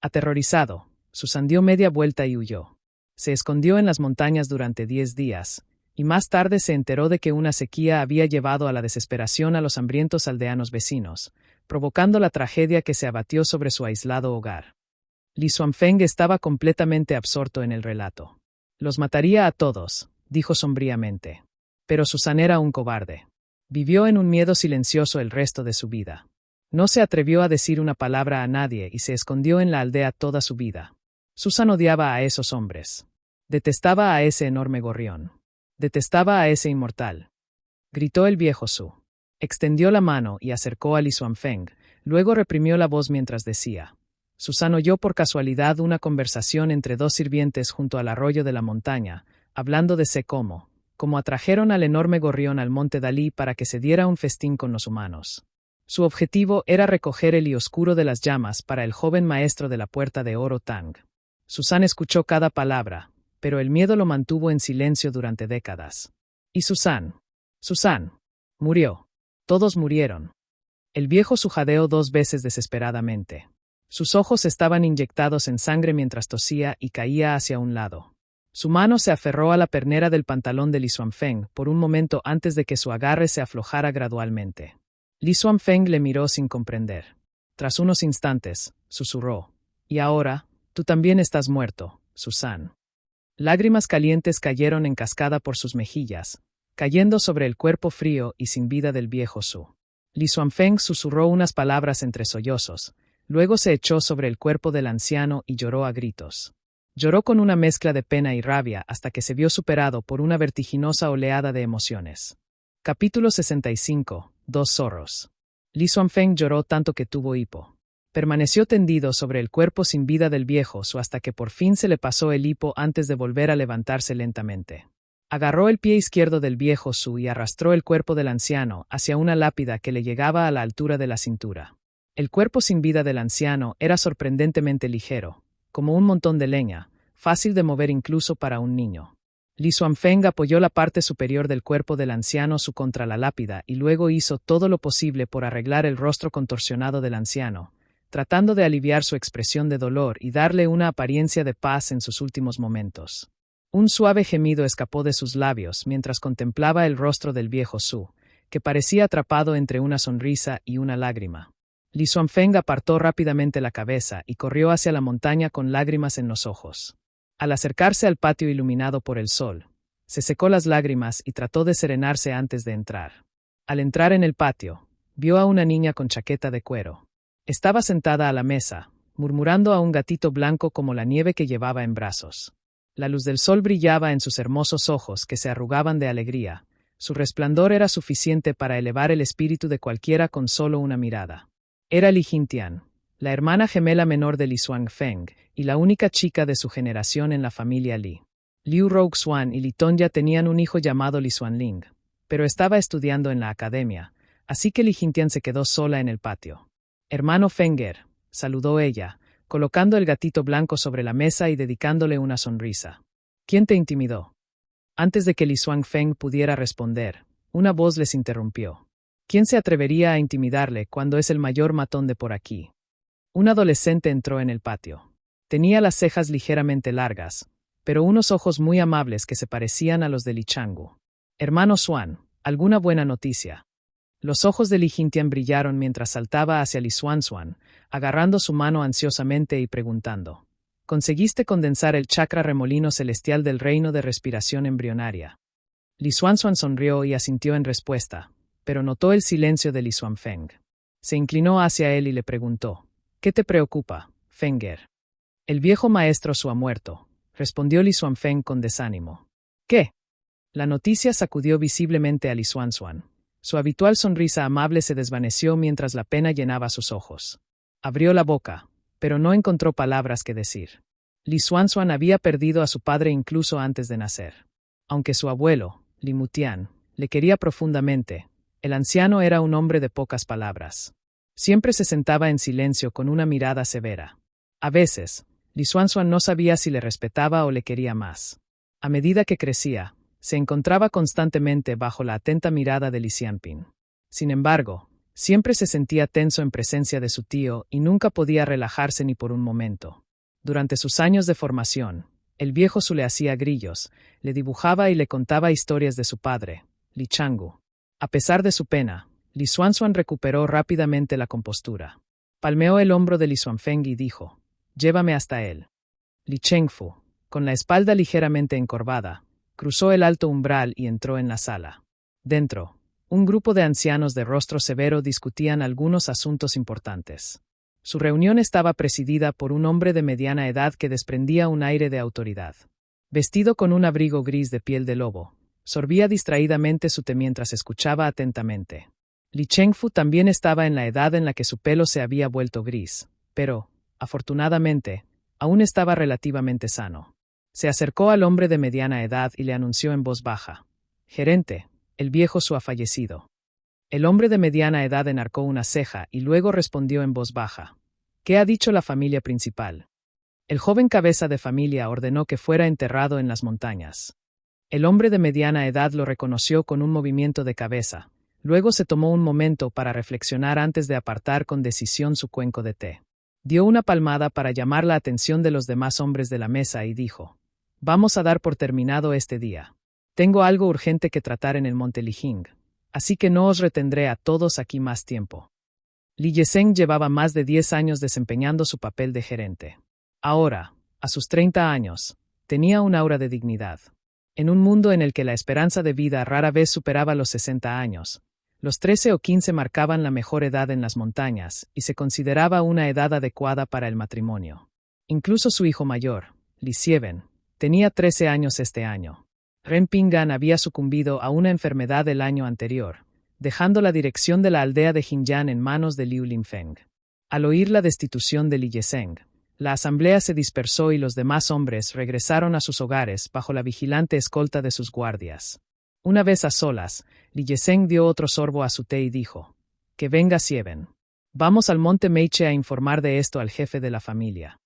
Speaker 1: Aterrorizado, Susan dio media vuelta y huyó. Se escondió en las montañas durante 10 días, y más tarde se enteró de que una sequía había llevado a la desesperación a los hambrientos aldeanos vecinos, provocando la tragedia que se abatió sobre su aislado hogar. Li Xuanfeng estaba completamente absorto en el relato. Los mataría a todos, dijo sombríamente. Pero Susan era un cobarde. Vivió en un miedo silencioso el resto de su vida. No se atrevió a decir una palabra a nadie y se escondió en la aldea toda su vida. Susan odiaba a esos hombres. Detestaba a ese enorme gorrión. Detestaba a ese inmortal. Gritó el viejo Su. Extendió la mano y acercó a Li Xuanfeng, luego reprimió la voz mientras decía. Susan oyó por casualidad una conversación entre 2 sirvientes junto al arroyo de la montaña, hablando de cómo atrajeron al enorme gorrión al monte Dalí para que se diera un festín con los humanos. Su objetivo era recoger el oscuro de las llamas para el joven maestro de la puerta de oro Tang. Susan escuchó cada palabra, pero el miedo lo mantuvo en silencio durante décadas. Y Susan murió. Todos murieron. El viejo sujadeó 2 veces desesperadamente. Sus ojos estaban inyectados en sangre mientras tosía y caía hacia un lado. Su mano se aferró a la pernera del pantalón de Li Xuanfeng por un momento antes de que su agarre se aflojara gradualmente. Li Xuanfeng le miró sin comprender. Tras unos instantes, susurró. Y ahora, tú también estás muerto, Susan. Lágrimas calientes cayeron en cascada por sus mejillas, cayendo sobre el cuerpo frío y sin vida del viejo Su. Li Xuanfeng susurró unas palabras entre sollozos, luego se echó sobre el cuerpo del anciano y lloró a gritos. Lloró con una mezcla de pena y rabia hasta que se vio superado por una vertiginosa oleada de emociones. Capítulo 65. 2 zorros. Li Xuanfeng lloró tanto que tuvo hipo. Permaneció tendido sobre el cuerpo sin vida del viejo Su hasta que por fin se le pasó el hipo antes de volver a levantarse lentamente. Agarró el pie izquierdo del viejo Su y arrastró el cuerpo del anciano hacia una lápida que le llegaba a la altura de la cintura. El cuerpo sin vida del anciano era sorprendentemente ligero, como un montón de leña, fácil de mover incluso para un niño. Li Xuanfeng apoyó la parte superior del cuerpo del anciano Su contra la lápida y luego hizo todo lo posible por arreglar el rostro contorsionado del anciano, tratando de aliviar su expresión de dolor y darle una apariencia de paz en sus últimos momentos. Un suave gemido escapó de sus labios mientras contemplaba el rostro del viejo Su, que parecía atrapado entre una sonrisa y una lágrima. Li Xuanfeng apartó rápidamente la cabeza y corrió hacia la montaña con lágrimas en los ojos. Al acercarse al patio iluminado por el sol, se secó las lágrimas y trató de serenarse antes de entrar. Al entrar en el patio, vio a una niña con chaqueta de cuero. Estaba sentada a la mesa, murmurando a un gatito blanco como la nieve que llevaba en brazos. La luz del sol brillaba en sus hermosos ojos que se arrugaban de alegría. Su resplandor era suficiente para elevar el espíritu de cualquiera con solo una mirada. Era Li Jintian, la hermana gemela menor de Li Xuanfeng y la única chica de su generación en la familia Li. Liu Roguxuan y Li Tongya tenían un hijo llamado Li Xuanling, pero estaba estudiando en la academia, así que Li Jintian se quedó sola en el patio. «Hermano Fenger», saludó ella, colocando el gatito blanco sobre la mesa y dedicándole una sonrisa. «¿Quién te intimidó?». Antes de que Li Xuanfeng pudiera responder, una voz les interrumpió. ¿Quién se atrevería a intimidarle cuando es el mayor matón de por aquí? Un adolescente entró en el patio. Tenía las cejas ligeramente largas, pero unos ojos muy amables que se parecían a los de Li Changu. «Hermano Xuan, ¿alguna buena noticia?». Los ojos de Li Jintian brillaron mientras saltaba hacia Li Xuanxuan, agarrando su mano ansiosamente y preguntando. «¿Conseguiste condensar el chakra remolino celestial del reino de respiración embrionaria?». Li Xuanxuan sonrió y asintió en respuesta, pero notó el silencio de Li Xuanfeng. Se inclinó hacia él y le preguntó. «¿Qué te preocupa, Fenger?». «El viejo maestro Su ha muerto», respondió Li Xuanfeng con desánimo. «¿Qué?». La noticia sacudió visiblemente a Li Xuanxuan. Su habitual sonrisa amable se desvaneció mientras la pena llenaba sus ojos. Abrió la boca, pero no encontró palabras que decir. Li Xuanxuan había perdido a su padre incluso antes de nacer. Aunque su abuelo, Li Mutian, le quería profundamente, el anciano era un hombre de pocas palabras. Siempre se sentaba en silencio con una mirada severa. A veces, Li Xuanxuan no sabía si le respetaba o le quería más. A medida que crecía, se encontraba constantemente bajo la atenta mirada de Li Xianping. Sin embargo, siempre se sentía tenso en presencia de su tío y nunca podía relajarse ni por un momento. Durante sus años de formación, el viejo Su le hacía grillos, le dibujaba y le contaba historias de su padre, Li Changgu. A pesar de su pena, Li Xuanxuan recuperó rápidamente la compostura. Palmeó el hombro de Li Xuanfeng y dijo: «Llévame hasta él». Li Chengfu, con la espalda ligeramente encorvada, cruzó el alto umbral y entró en la sala. Dentro, un grupo de ancianos de rostro severo discutían algunos asuntos importantes. Su reunión estaba presidida por un hombre de mediana edad que desprendía un aire de autoridad. Vestido con un abrigo gris de piel de lobo, sorbía distraídamente su té mientras escuchaba atentamente. Li Chengfu también estaba en la edad en la que su pelo se había vuelto gris, pero, afortunadamente, aún estaba relativamente sano. Se acercó al hombre de mediana edad y le anunció en voz baja: «Gerente, el viejo Su ha fallecido». El hombre de mediana edad enarcó una ceja y luego respondió en voz baja: «¿Qué ha dicho la familia principal?». El joven cabeza de familia ordenó que fuera enterrado en las montañas. El hombre de mediana edad lo reconoció con un movimiento de cabeza. Luego se tomó un momento para reflexionar antes de apartar con decisión su cuenco de té. Dio una palmada para llamar la atención de los demás hombres de la mesa y dijo: «Vamos a dar por terminado este día. Tengo algo urgente que tratar en el monte Lijing, así que no os retendré a todos aquí más tiempo». Li Yeseng llevaba más de 10 años desempeñando su papel de gerente. Ahora, a sus 30 años, tenía un aura de dignidad. En un mundo en el que la esperanza de vida rara vez superaba los 60 años, los 13 o 15 marcaban la mejor edad en las montañas y se consideraba una edad adecuada para el matrimonio. Incluso su hijo mayor, Li Xiewen, tenía 13 años este año. Ren Pingan había sucumbido a una enfermedad el año anterior, dejando la dirección de la aldea de Jinyan en manos de Liu Linfeng. Al oír la destitución de Li Yeseng, la asamblea se dispersó y los demás hombres regresaron a sus hogares bajo la vigilante escolta de sus guardias. Una vez a solas, Li Yeseng dio otro sorbo a su té y dijo: «Que venga Xiewen. Vamos al monte Meiche a informar de esto al jefe de la familia».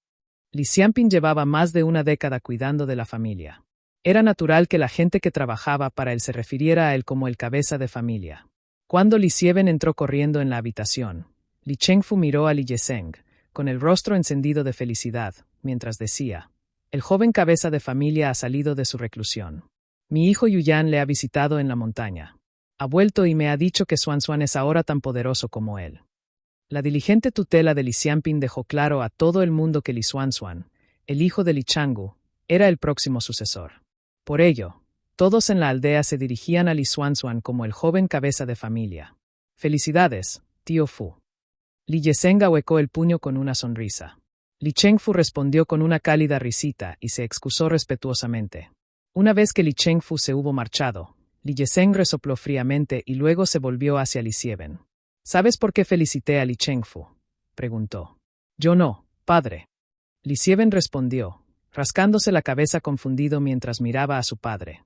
Speaker 1: Li Xianping llevaba más de una década cuidando de la familia. Era natural que la gente que trabajaba para él se refiriera a él como el cabeza de familia. Cuando Li Xiewen entró corriendo en la habitación, Li Chengfu miró a Li Yeseng, con el rostro encendido de felicidad, mientras decía: «El joven cabeza de familia ha salido de su reclusión. Mi hijo Yuyan le ha visitado en la montaña. Ha vuelto y me ha dicho que Xuanxuan es ahora tan poderoso como él». La diligente tutela de Li Xianping dejó claro a todo el mundo que Li Xuanxuan, el hijo de Li Changgu, era el próximo sucesor. Por ello, todos en la aldea se dirigían a Li Xuanxuan como el joven cabeza de familia. «Felicidades, tío Fu». Li Yeseng ahuecó el puño con una sonrisa. Li Chengfu respondió con una cálida risita y se excusó respetuosamente. Una vez que Li Chengfu se hubo marchado, Li Yeseng resopló fríamente y luego se volvió hacia Li Xiewen. «¿Sabes por qué felicité a Li Chengfu?», preguntó. «Yo no, padre». Li Xiewen respondió, rascándose la cabeza confundido mientras miraba a su padre.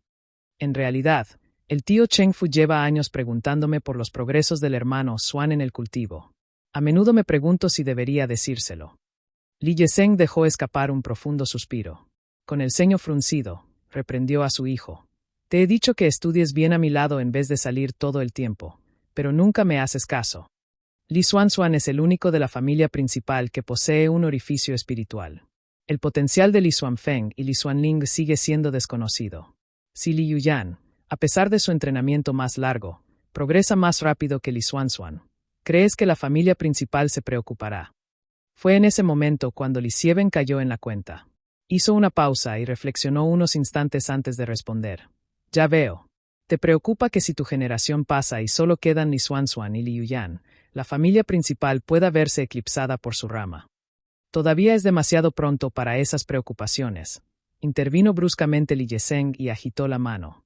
Speaker 1: «En realidad, el tío Chengfu lleva años preguntándome por los progresos del hermano Xuan en el cultivo. A menudo me pregunto si debería decírselo». Li Yeseng dejó escapar un profundo suspiro. Con el ceño fruncido, reprendió a su hijo: «Te he dicho que estudies bien a mi lado en vez de salir todo el tiempo, pero nunca me haces caso». Li Xuanxuan es el único de la familia principal que posee un orificio espiritual. El potencial de Li Xuanfeng y Li Xuanling sigue siendo desconocido. Si Li Yuyan, a pesar de su entrenamiento más largo, progresa más rápido que Li Xuanxuan, ¿crees que la familia principal se preocupará? Fue en ese momento cuando Li Xiewen cayó en la cuenta. Hizo una pausa y reflexionó unos instantes antes de responder. «Ya veo. Te preocupa que si tu generación pasa y solo quedan Li Xuanxuan y Li Yuyan, la familia principal pueda verse eclipsada por su rama». «Todavía es demasiado pronto para esas preocupaciones», intervino bruscamente Li Yeseng y agitó la mano.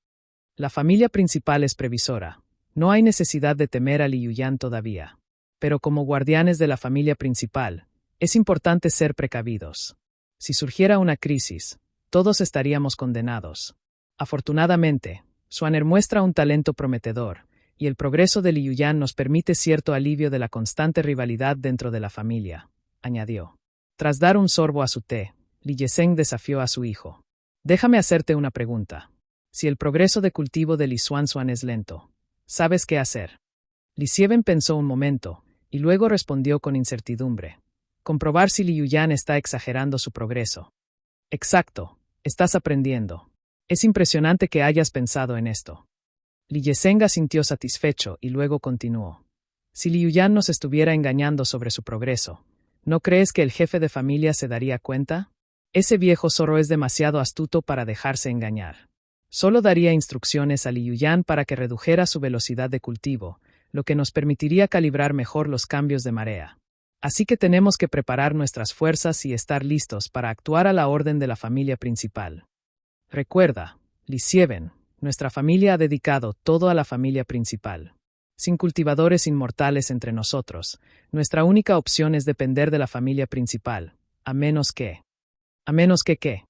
Speaker 1: «La familia principal es previsora. No hay necesidad de temer a Li Yuyan todavía. Pero como guardianes de la familia principal, es importante ser precavidos. Si surgiera una crisis, todos estaríamos condenados. Afortunadamente, Xuaner muestra un talento prometedor, y el progreso de Li Yuyan nos permite cierto alivio de la constante rivalidad dentro de la familia», añadió. Tras dar un sorbo a su té, Li Yeseng desafió a su hijo. «Déjame hacerte una pregunta. Si el progreso de cultivo de Li Xuanxuan es lento, ¿sabes qué hacer?». Li Xieben pensó un momento, y luego respondió con incertidumbre. Comprobar si Li Yuyan está exagerando su progreso. Exacto, estás aprendiendo. Es impresionante que hayas pensado en esto. Li Yeseng sintió satisfecho y luego continuó. Si Li Yuyan nos estuviera engañando sobre su progreso, ¿no crees que el jefe de familia se daría cuenta? Ese viejo zorro es demasiado astuto para dejarse engañar. Solo daría instrucciones a Li Yuyan para que redujera su velocidad de cultivo, lo que nos permitiría calibrar mejor los cambios de marea. Así que tenemos que preparar nuestras fuerzas y estar listos para actuar a la orden de la familia principal. Recuerda, Li Xieben, nuestra familia ha dedicado todo a la familia principal. Sin cultivadores inmortales entre nosotros, nuestra única opción es depender de la familia principal, a menos que... ¿qué?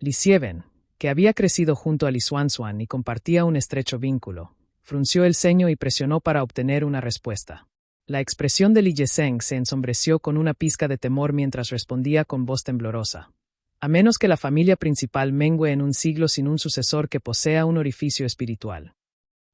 Speaker 1: Li Xieben, que había crecido junto a Li Xuanxuan y compartía un estrecho vínculo, frunció el ceño y presionó para obtener una respuesta. La expresión de Li Yeseng se ensombreció con una pizca de temor mientras respondía con voz temblorosa. A menos que la familia principal mengue en un siglo sin un sucesor que posea un orificio espiritual.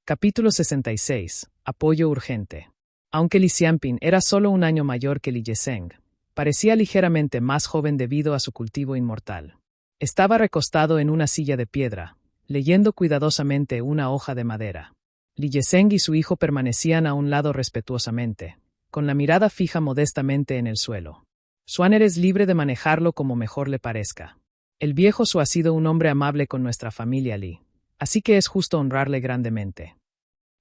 Speaker 1: Capítulo 66. Apoyo urgente. Aunque Li Xianping era solo un año mayor que Li Yeseng, parecía ligeramente más joven debido a su cultivo inmortal. Estaba recostado en una silla de piedra, leyendo cuidadosamente una hoja de madera. Li Yeseng y su hijo permanecían a un lado respetuosamente, con la mirada fija modestamente en el suelo. Xuan, eres libre de manejarlo como mejor le parezca. El viejo Su ha sido un hombre amable con nuestra familia Li, así que es justo honrarle grandemente.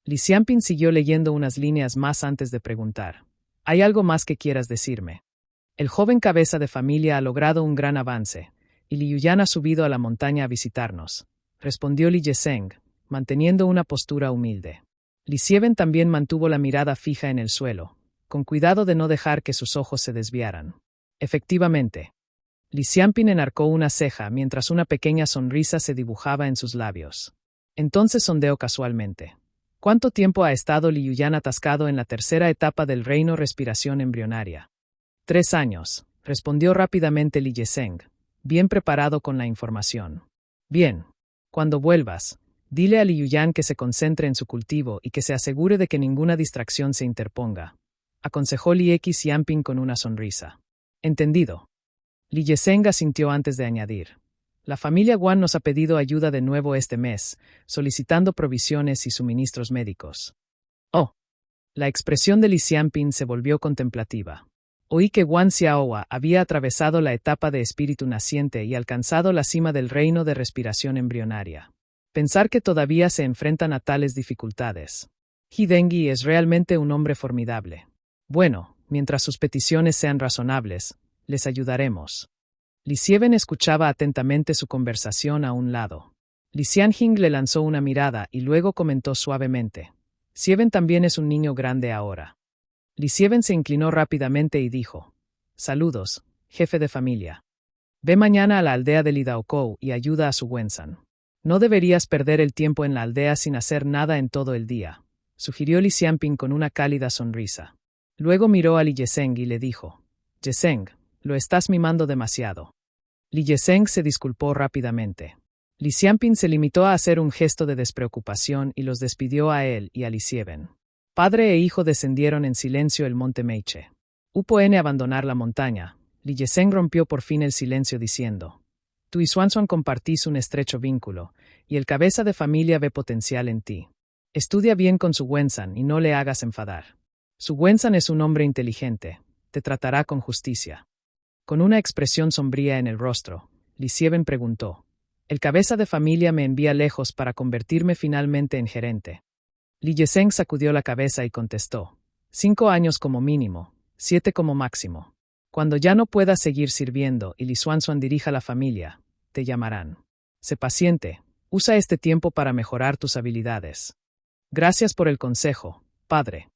Speaker 1: Li Xianping siguió leyendo unas líneas más antes de preguntar. ¿Hay algo más que quieras decirme? El joven cabeza de familia ha logrado un gran avance, y Li Yuyan ha subido a la montaña a visitarnos, respondió Li Yeseng, manteniendo una postura humilde. Li Xieben también mantuvo la mirada fija en el suelo, con cuidado de no dejar que sus ojos se desviaran. Efectivamente. Li Xianping enarcó una ceja mientras una pequeña sonrisa se dibujaba en sus labios. Entonces sondeó casualmente. ¿Cuánto tiempo ha estado Li Yuyan atascado en la tercera etapa del reino respiración embrionaria? 3 años, respondió rápidamente Li Yeseng, bien preparado con la información. Bien. Cuando vuelvas, dile a Li Yuyan que se concentre en su cultivo y que se asegure de que ninguna distracción se interponga, aconsejó Li Xianping con una sonrisa. Entendido. Li Yeseng asintió antes de añadir. La familia Guan nos ha pedido ayuda de nuevo este mes, solicitando provisiones y suministros médicos. Oh. La expresión de Li Xianping se volvió contemplativa. Oí que Guan Xiaohua había atravesado la etapa de espíritu naciente y alcanzado la cima del reino de respiración embrionaria. Pensar que todavía se enfrentan a tales dificultades. He Dengui es realmente un hombre formidable. Bueno, mientras sus peticiones sean razonables, les ayudaremos. Li Xieben escuchaba atentamente su conversación a un lado. Li Xianjing le lanzó una mirada y luego comentó suavemente. Xieben también es un niño grande ahora. Li Xieben se inclinó rápidamente y dijo. Saludos, jefe de familia. Ve mañana a la aldea de Li Daokou y ayuda a su Wensan. No deberías perder el tiempo en la aldea sin hacer nada en todo el día, sugirió Li Xianping con una cálida sonrisa. Luego miró a Li Yeseng y le dijo. Yeseng, lo estás mimando demasiado. Li Yeseng se disculpó rápidamente. Li Xianping se limitó a hacer un gesto de despreocupación y los despidió a él y a Li Xieben. Padre e hijo descendieron en silencio el monte Meiche. Upon abandonar la montaña, Li Yeseng rompió por fin el silencio diciendo. Tú y Xuanxuan compartís un estrecho vínculo, y el cabeza de familia ve potencial en ti. Estudia bien con su Wensan y no le hagas enfadar. Su Wensan es un hombre inteligente, te tratará con justicia. Con una expresión sombría en el rostro, Li Xieben preguntó. El cabeza de familia me envía lejos para convertirme finalmente en gerente. Li Yeseng sacudió la cabeza y contestó. 5 años como mínimo, 7 como máximo. Cuando ya no puedas seguir sirviendo y Li Xuanxuan dirija la familia, te llamarán. Sé paciente, usa este tiempo para mejorar tus habilidades. Gracias por el consejo, padre.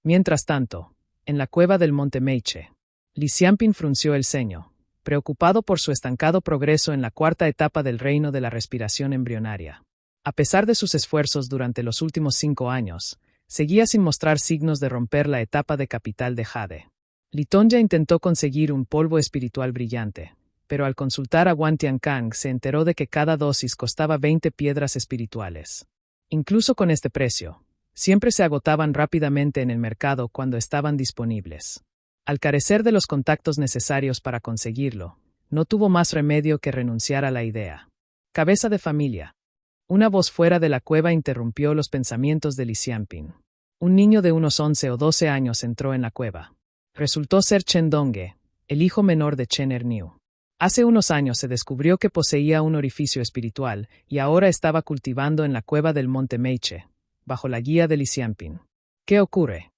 Speaker 1: Mientras tanto, en la cueva del monte Meiche, Li Xianping frunció el ceño, preocupado por su estancado progreso en la cuarta etapa del reino de la respiración embrionaria. A pesar de sus esfuerzos durante los últimos 5 años, seguía sin mostrar signos de romper la etapa de capital de Jade. Li Tongya intentó conseguir un polvo espiritual brillante, pero al consultar a Guan Tiankang se enteró de que cada dosis costaba 20 piedras espirituales. Incluso con este precio, Siempre se agotaban rápidamente en el mercado cuando estaban disponibles. Al carecer de los contactos necesarios para conseguirlo, no tuvo más remedio que renunciar a la idea. Cabeza de familia. Una voz fuera de la cueva interrumpió los pensamientos de Li Xianping. Un niño de unos 11 o 12 años entró en la cueva. Resultó ser Chen Dongge, el hijo menor de Chen Erniu. Hace unos años se descubrió que poseía un orificio espiritual y ahora estaba cultivando en la cueva del monte Meiche, bajo la guía de Li Xianping. ¿Qué ocurre?,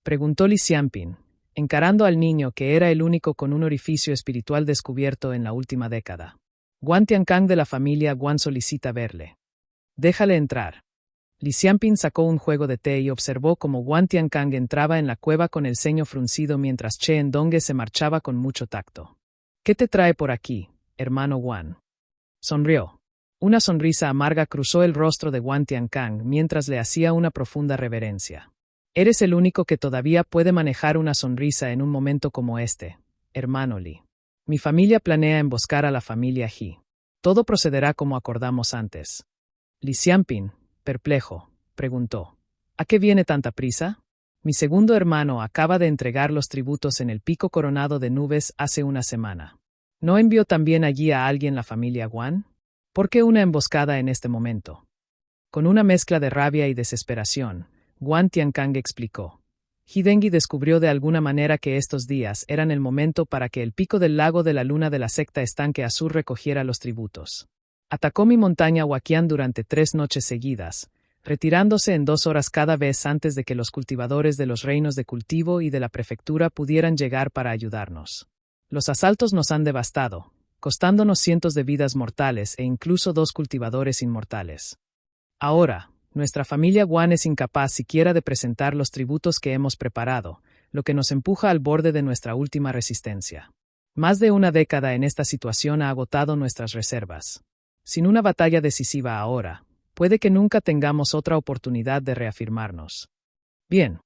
Speaker 1: preguntó Li Xianping, encarando al niño que era el único con un orificio espiritual descubierto en la última década. Guan Tiankang de la familia Guan solicita verle. Déjale entrar. Li Xianping sacó un juego de té y observó cómo Guan Tiankang entraba en la cueva con el ceño fruncido mientras Chen Dongge se marchaba con mucho tacto. ¿Qué te trae por aquí, hermano Guan? Sonrió. Una sonrisa amarga cruzó el rostro de Guan Tiankang mientras le hacía una profunda reverencia. Eres el único que todavía puede manejar una sonrisa en un momento como este, hermano Li. Mi familia planea emboscar a la familia He. Todo procederá como acordamos antes. Li Xianping, perplejo, preguntó. ¿A qué viene tanta prisa? Mi segundo hermano acaba de entregar los tributos en el pico coronado de nubes hace una semana. ¿No envió también allí a alguien la familia Guan? ¿Por qué una emboscada en este momento? Con una mezcla de rabia y desesperación, Guan Tiankang explicó. He Dengui descubrió de alguna manera que estos días eran el momento para que el pico del lago de la luna de la secta estanque azul recogiera los tributos. Atacó mi montaña Huaqian durante 3 noches seguidas, retirándose en 2 horas cada vez antes de que los cultivadores de los reinos de cultivo y de la prefectura pudieran llegar para ayudarnos. Los asaltos nos han devastado, costándonos cientos de vidas mortales e incluso 2 cultivadores inmortales. Ahora, nuestra familia Guan es incapaz siquiera de presentar los tributos que hemos preparado, lo que nos empuja al borde de nuestra última resistencia. Más de una década en esta situación ha agotado nuestras reservas. Sin una batalla decisiva ahora, puede que nunca tengamos otra oportunidad de reafirmarnos. Bien.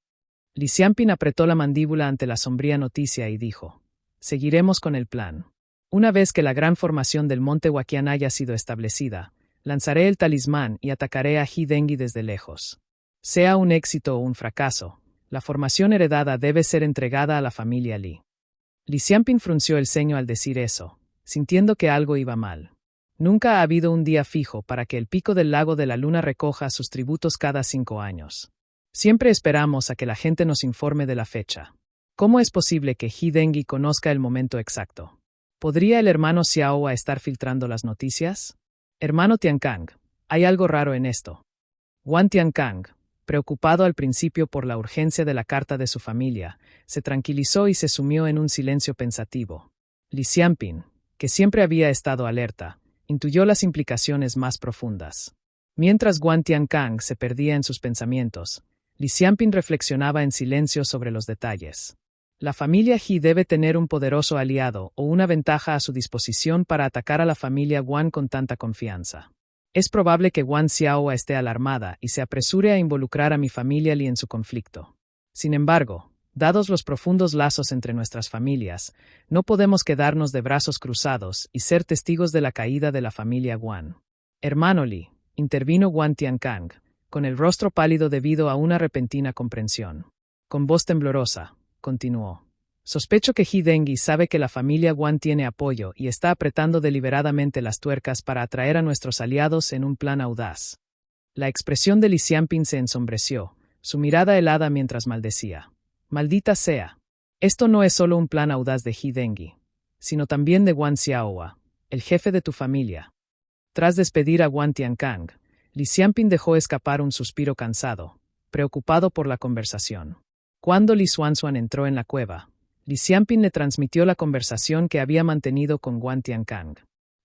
Speaker 1: Li Xianping apretó la mandíbula ante la sombría noticia y dijo: seguiremos con el plan. Una vez que la gran formación del monte Huaqian haya sido establecida, lanzaré el talismán y atacaré a He Dengui desde lejos. Sea un éxito o un fracaso, la formación heredada debe ser entregada a la familia Li. Li Xianping frunció el ceño al decir eso, sintiendo que algo iba mal. Nunca ha habido un día fijo para que el pico del lago de la luna recoja sus tributos cada 5 años. Siempre esperamos a que la gente nos informe de la fecha. ¿Cómo es posible que He Dengui conozca el momento exacto? ¿Podría el hermano Xiaohua estar filtrando las noticias? Hermano Tiankang, hay algo raro en esto. Guan Tiankang, preocupado al principio por la urgencia de la carta de su familia, se tranquilizó y se sumió en un silencio pensativo. Li Xianping, que siempre había estado alerta, intuyó las implicaciones más profundas. Mientras Guan Tiankang se perdía en sus pensamientos, Li Xianping reflexionaba en silencio sobre los detalles. La familia He debe tener un poderoso aliado o una ventaja a su disposición para atacar a la familia Guan con tanta confianza. Es probable que Guan Xiaohua esté alarmada y se apresure a involucrar a mi familia Li en su conflicto. Sin embargo, dados los profundos lazos entre nuestras familias, no podemos quedarnos de brazos cruzados y ser testigos de la caída de la familia Guan. Hermano Li, intervino Guan Tiankang, con el rostro pálido debido a una repentina comprensión. Con voz temblorosa, continuó. Sospecho que He Dengui sabe que la familia Guan tiene apoyo y está apretando deliberadamente las tuercas para atraer a nuestros aliados en un plan audaz. La expresión de Li Xianping se ensombreció, su mirada helada mientras maldecía. Maldita sea. Esto no es solo un plan audaz de He Dengui, sino también de Guan Xiaohua, el jefe de tu familia. Tras despedir a Guan Tiankang, Li Xianping dejó escapar un suspiro cansado, preocupado por la conversación. Cuando Li Xuanxuan entró en la cueva, Li Xianping le transmitió la conversación que había mantenido con Guan Tiankang.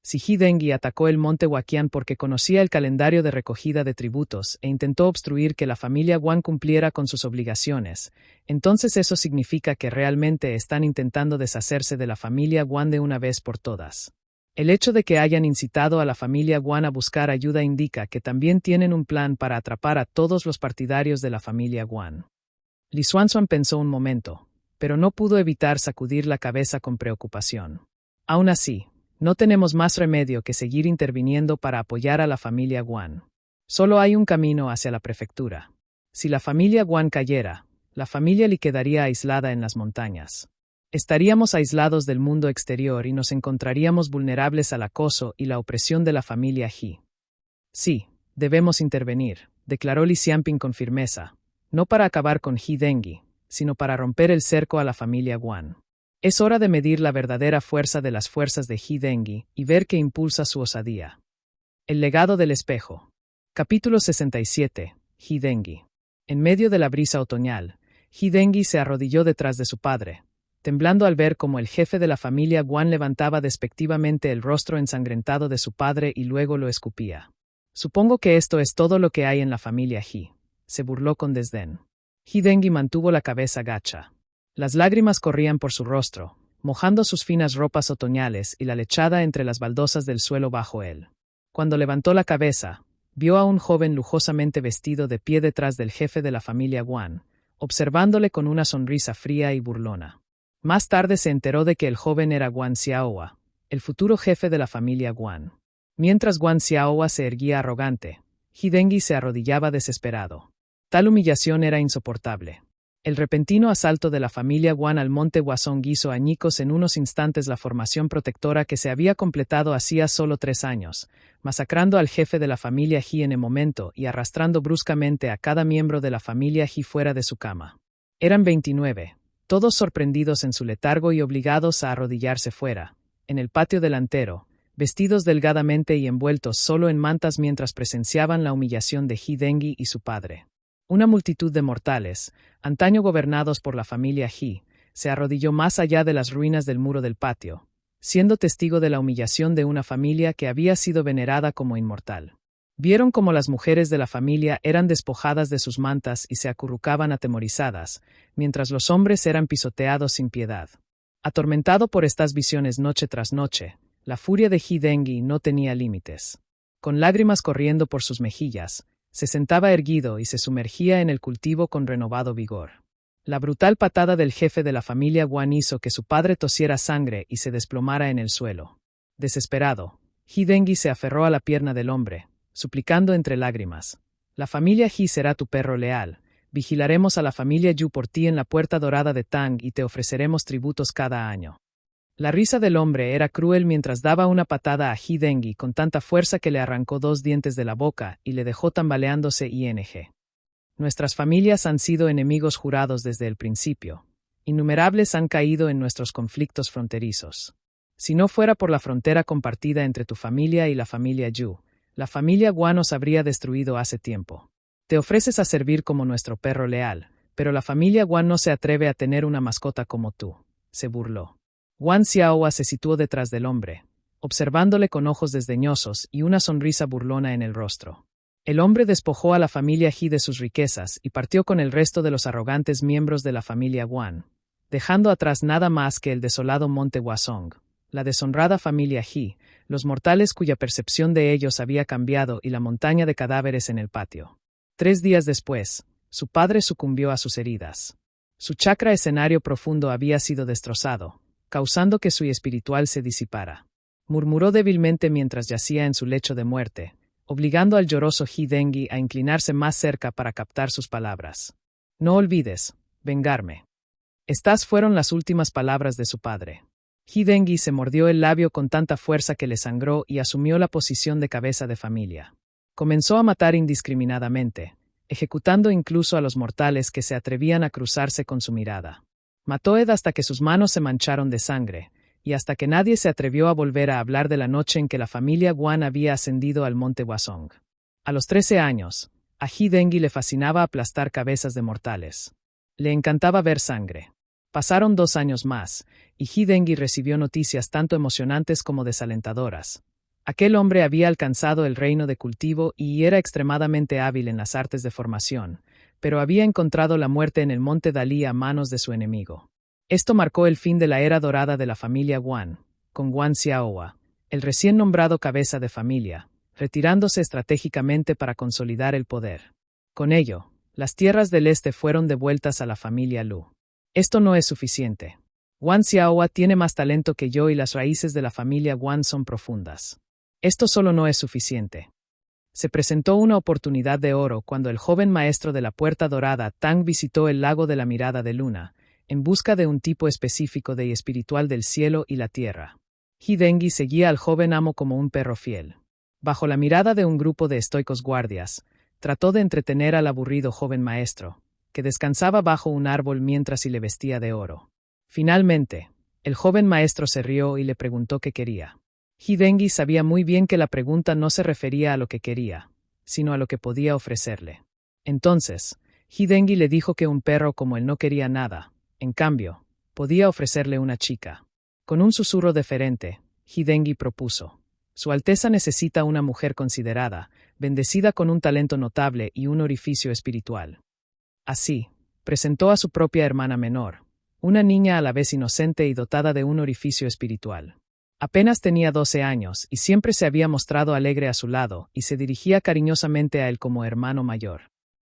Speaker 1: Si He Dengui atacó el monte Huaqian porque conocía el calendario de recogida de tributos e intentó obstruir que la familia Guan cumpliera con sus obligaciones, entonces eso significa que realmente están intentando deshacerse de la familia Guan de una vez por todas. El hecho de que hayan incitado a la familia Guan a buscar ayuda indica que también tienen un plan para atrapar a todos los partidarios de la familia Guan. Li Xuanxuan pensó un momento, pero no pudo evitar sacudir la cabeza con preocupación. Aún así, no tenemos más remedio que seguir interviniendo para apoyar a la familia Guan. Solo hay un camino hacia la prefectura. Si la familia Guan cayera, la familia Li quedaría aislada en las montañas. Estaríamos aislados del mundo exterior y nos encontraríamos vulnerables al acoso y la opresión de la familia He. Sí, debemos intervenir, declaró Li Xianping con firmeza, no para acabar con He Dengui, sino para romper el cerco a la familia Guan. Es hora de medir la verdadera fuerza de las fuerzas de He Dengui y ver qué impulsa su osadía. El legado del espejo. Capítulo 67. He Dengui. En medio de la brisa otoñal, He Dengui se arrodilló detrás de su padre, temblando al ver cómo el jefe de la familia Guan levantaba despectivamente el rostro ensangrentado de su padre y luego lo escupía. Supongo que esto es todo lo que hay en la familia He, se burló con desdén. He Dengui mantuvo la cabeza gacha. Las lágrimas corrían por su rostro, mojando sus finas ropas otoñales y la lechada entre las baldosas del suelo bajo él. Cuando levantó la cabeza, vio a un joven lujosamente vestido de pie detrás del jefe de la familia Guan, observándole con una sonrisa fría y burlona. Más tarde se enteró de que el joven era Guan Xiaohua, el futuro jefe de la familia Guan. Mientras Guan Xiaohua se erguía arrogante, He Dengui se arrodillaba desesperado. Tal humillación era insoportable. El repentino asalto de la familia Guan al monte Huazong hizo añicos en unos instantes la formación protectora que se había completado hacía solo 3 años, masacrando al jefe de la familia He en el momento y arrastrando bruscamente a cada miembro de la familia He fuera de su cama. Eran 29. Todos sorprendidos en su letargo y obligados a arrodillarse fuera, en el patio delantero, vestidos delgadamente y envueltos solo en mantas mientras presenciaban la humillación de He Dengui y su padre. Una multitud de mortales, antaño gobernados por la familia He, se arrodilló más allá de las ruinas del muro del patio, siendo testigo de la humillación de una familia que había sido venerada como inmortal. Vieron cómo las mujeres de la familia eran despojadas de sus mantas y se acurrucaban atemorizadas, mientras los hombres eran pisoteados sin piedad. Atormentado por estas visiones noche tras noche, la furia de He Dengui no tenía límites. Con lágrimas corriendo por sus mejillas, se sentaba erguido y se sumergía en el cultivo con renovado vigor. La brutal patada del jefe de la familia Guan hizo que su padre tosiera sangre y se desplomara en el suelo. Desesperado, He Dengui se aferró a la pierna del hombre, suplicando entre lágrimas: «La familia He será tu perro leal. Vigilaremos a la familia Yu por ti en la puerta dorada de Tang y te ofreceremos tributos cada año». La risa del hombre era cruel mientras daba una patada a He Dengui con tanta fuerza que le arrancó 2 dientes de la boca y le dejó tambaleándose ing. Nuestras familias han sido enemigos jurados desde el principio. Innumerables han caído en nuestros conflictos fronterizos. Si no fuera por la frontera compartida entre tu familia y la familia Yu, la familia Guan nos habría destruido hace tiempo. Te ofreces a servir como nuestro perro leal, pero la familia Guan no se atreve a tener una mascota como tú, se burló. Guan Xiaohua se situó detrás del hombre, observándole con ojos desdeñosos y una sonrisa burlona en el rostro. El hombre despojó a la familia He de sus riquezas y partió con el resto de los arrogantes miembros de la familia Guan, dejando atrás nada más que el desolado monte Huazong, la deshonrada familia He, los mortales cuya percepción de ellos había cambiado y la montaña de cadáveres en el patio. 3 días después, su padre sucumbió a sus heridas. Su chakra escenario profundo había sido destrozado, causando que su espiritual se disipara. Murmuró débilmente mientras yacía en su lecho de muerte, obligando al lloroso He Dengui a inclinarse más cerca para captar sus palabras. «No olvides, vengarme». Estas fueron las últimas palabras de su padre. He Dengui se mordió el labio con tanta fuerza que le sangró y asumió la posición de cabeza de familia. Comenzó a matar indiscriminadamente, ejecutando incluso a los mortales que se atrevían a cruzarse con su mirada. Mató hasta que sus manos se mancharon de sangre, y hasta que nadie se atrevió a volver a hablar de la noche en que la familia Guan había ascendido al monte Huazong. A los 13 años, a He Dengui le fascinaba aplastar cabezas de mortales. Le encantaba ver sangre. Pasaron 2 años más, y He Dengui recibió noticias tanto emocionantes como desalentadoras. Aquel hombre había alcanzado el reino de cultivo y era extremadamente hábil en las artes de formación, pero había encontrado la muerte en el monte Dalí a manos de su enemigo. Esto marcó el fin de la era dorada de la familia Guan, con Guan Xiaohua, el recién nombrado cabeza de familia, retirándose estratégicamente para consolidar el poder. Con ello, las tierras del este fueron devueltas a la familia Lu. Esto no es suficiente. Guan Xiaohua tiene más talento que yo y las raíces de la familia Guan son profundas. Esto solo no es suficiente. Se presentó una oportunidad de oro cuando el joven maestro de la Puerta Dorada, Tang, visitó el lago de la mirada de luna, en busca de un tipo específico de espiritual del cielo y la tierra. He Dengi seguía al joven amo como un perro fiel. Bajo la mirada de un grupo de estoicos guardias, trató de entretener al aburrido joven maestro, que descansaba bajo un árbol mientras le vestía de oro. Finalmente, el joven maestro se rió y le preguntó qué quería. He Dengi sabía muy bien que la pregunta no se refería a lo que quería, sino a lo que podía ofrecerle. Entonces, He Dengi le dijo que un perro como él no quería nada, en cambio, podía ofrecerle una chica. Con un susurro deferente, He Dengi propuso: Su Alteza necesita una mujer considerada, bendecida con un talento notable y un orificio espiritual. Así, presentó a su propia hermana menor, una niña a la vez inocente y dotada de un orificio espiritual. Apenas tenía 12 años y siempre se había mostrado alegre a su lado y se dirigía cariñosamente a él como hermano mayor.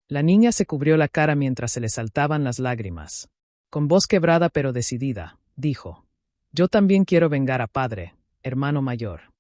Speaker 1: La niña se cubrió la cara mientras se le saltaban las lágrimas. Con voz quebrada pero decidida, dijo: Yo también quiero vengar a padre, hermano mayor.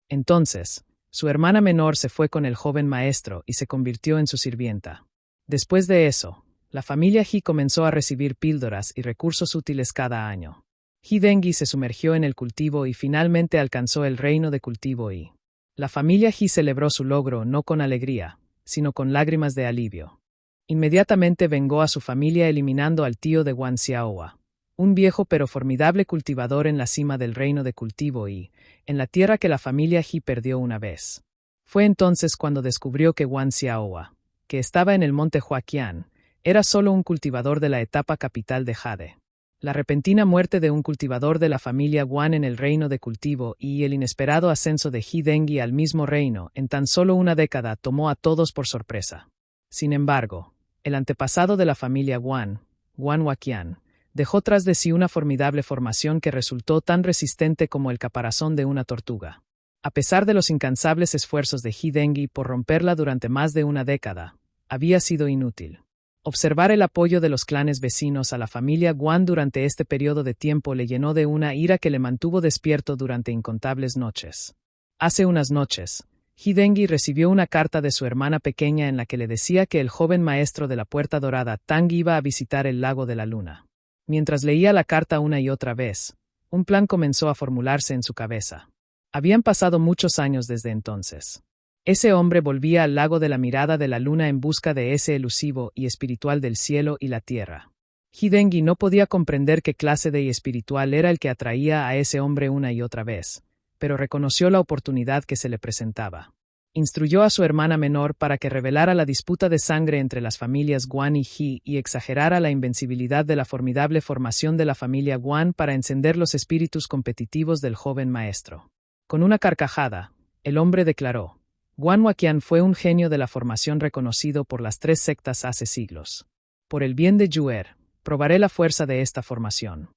Speaker 1: Entonces, su hermana menor se fue con el joven maestro y se convirtió en su sirvienta. Después de eso, la familia He comenzó a recibir píldoras y recursos útiles cada año. He Dengi se sumergió en el cultivo y finalmente alcanzó el reino de cultivo y la familia He celebró su logro no con alegría, sino con lágrimas de alivio. Inmediatamente vengó a su familia eliminando al tío de Wan Xiaohua, un viejo pero formidable cultivador en la cima del reino de cultivo y en la tierra que la familia He perdió una vez. Fue entonces cuando descubrió que Wan Xiaohua, que estaba en el monte Huaqian, era solo un cultivador de la etapa capital de Jade. La repentina muerte de un cultivador de la familia Wan en el reino de cultivo y el inesperado ascenso de He Dengi al mismo reino en tan solo una década tomó a todos por sorpresa. Sin embargo, el antepasado de la familia Wan, Wan Huaqian, dejó tras de sí una formidable formación que resultó tan resistente como el caparazón de una tortuga. A pesar de los incansables esfuerzos de He Dengi por romperla durante más de una década, había sido inútil. Observar el apoyo de los clanes vecinos a la familia Wan durante este periodo de tiempo le llenó de una ira que le mantuvo despierto durante incontables noches. Hace unas noches, He Dengi recibió una carta de su hermana pequeña en la que le decía que el joven maestro de la Puerta Dorada, Tang, iba a visitar el lago de la luna. Mientras leía la carta una y otra vez, un plan comenzó a formularse en su cabeza. Habían pasado muchos años desde entonces. Ese hombre volvía al lago de la mirada de la luna en busca de ese elusivo y espiritual del cielo y la tierra. He Dengi no podía comprender qué clase de espiritual era el que atraía a ese hombre una y otra vez, pero reconoció la oportunidad que se le presentaba. Instruyó a su hermana menor para que revelara la disputa de sangre entre las familias Wan y He y exagerara la invencibilidad de la formidable formación de la familia Wan para encender los espíritus competitivos del joven maestro. Con una carcajada, el hombre declaró: Wan Huaqian fue un genio de la formación reconocido por las 3 sectas hace siglos. Por el bien de Yuer, probaré la fuerza de esta formación.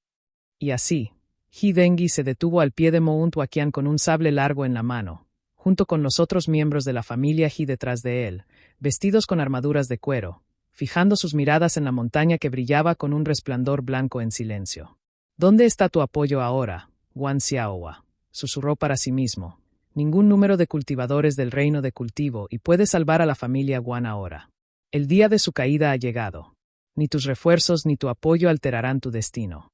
Speaker 1: Y así, He Dengi se detuvo al pie de Mount Huaqian con un sable largo en la mano, junto con los otros miembros de la familia He detrás de él, vestidos con armaduras de cuero, fijando sus miradas en la montaña que brillaba con un resplandor blanco en silencio. ¿Dónde está tu apoyo ahora, Wan Xiaohua?, susurró para sí mismo. Ningún número de cultivadores del reino de cultivo y puede salvar a la familia Wan ahora. El día de su caída ha llegado. Ni tus refuerzos ni tu apoyo alterarán tu destino.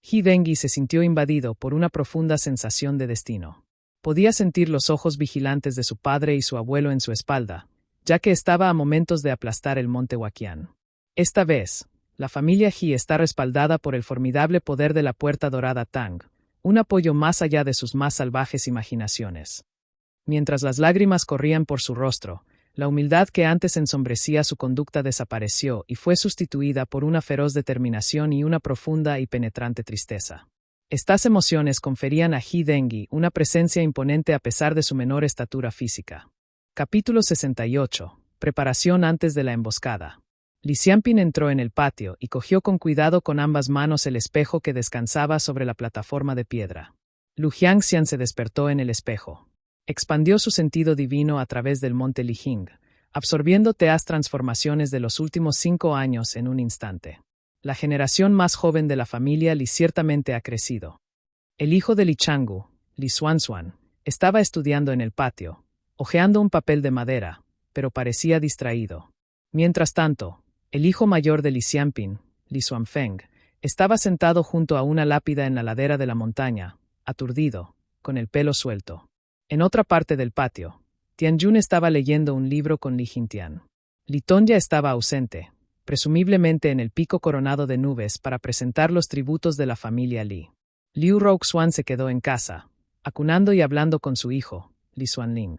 Speaker 1: He Dengi se sintió invadido por una profunda sensación de destino. Podía sentir los ojos vigilantes de su padre y su abuelo en su espalda, ya que estaba a momentos de aplastar el monte Huaqian. Esta vez, la familia He está respaldada por el formidable poder de la Puerta Dorada Tang, un apoyo más allá de sus más salvajes imaginaciones. Mientras las lágrimas corrían por su rostro, la humildad que antes ensombrecía su conducta desapareció y fue sustituida por una feroz determinación y una profunda y penetrante tristeza. Estas emociones conferían a He Dengi una presencia imponente a pesar de su menor estatura física. Capítulo 68. Preparación antes de la emboscada. Li Xianping entró en el patio y cogió con cuidado con ambas manos el espejo que descansaba sobre la plataforma de piedra. Lu Jiangxian se despertó en el espejo. Expandió su sentido divino a través del monte Lijing, absorbiendo las transformaciones de los últimos 5 años en un instante. La generación más joven de la familia Li ciertamente ha crecido. El hijo de Li Changgu, Li Xuanxuan, estaba estudiando en el patio, hojeando un papel de madera, pero parecía distraído. Mientras tanto, el hijo mayor de Li Xianping, Li Xuanfeng, estaba sentado junto a una lápida en la ladera de la montaña, aturdido, con el pelo suelto. En otra parte del patio, Tianjun estaba leyendo un libro con Li Jingtian. Li Tongya estaba ausente, presumiblemente en el pico coronado de nubes para presentar los tributos de la familia Li. Liu Roxuan se quedó en casa, acunando y hablando con su hijo, Li Xuanling.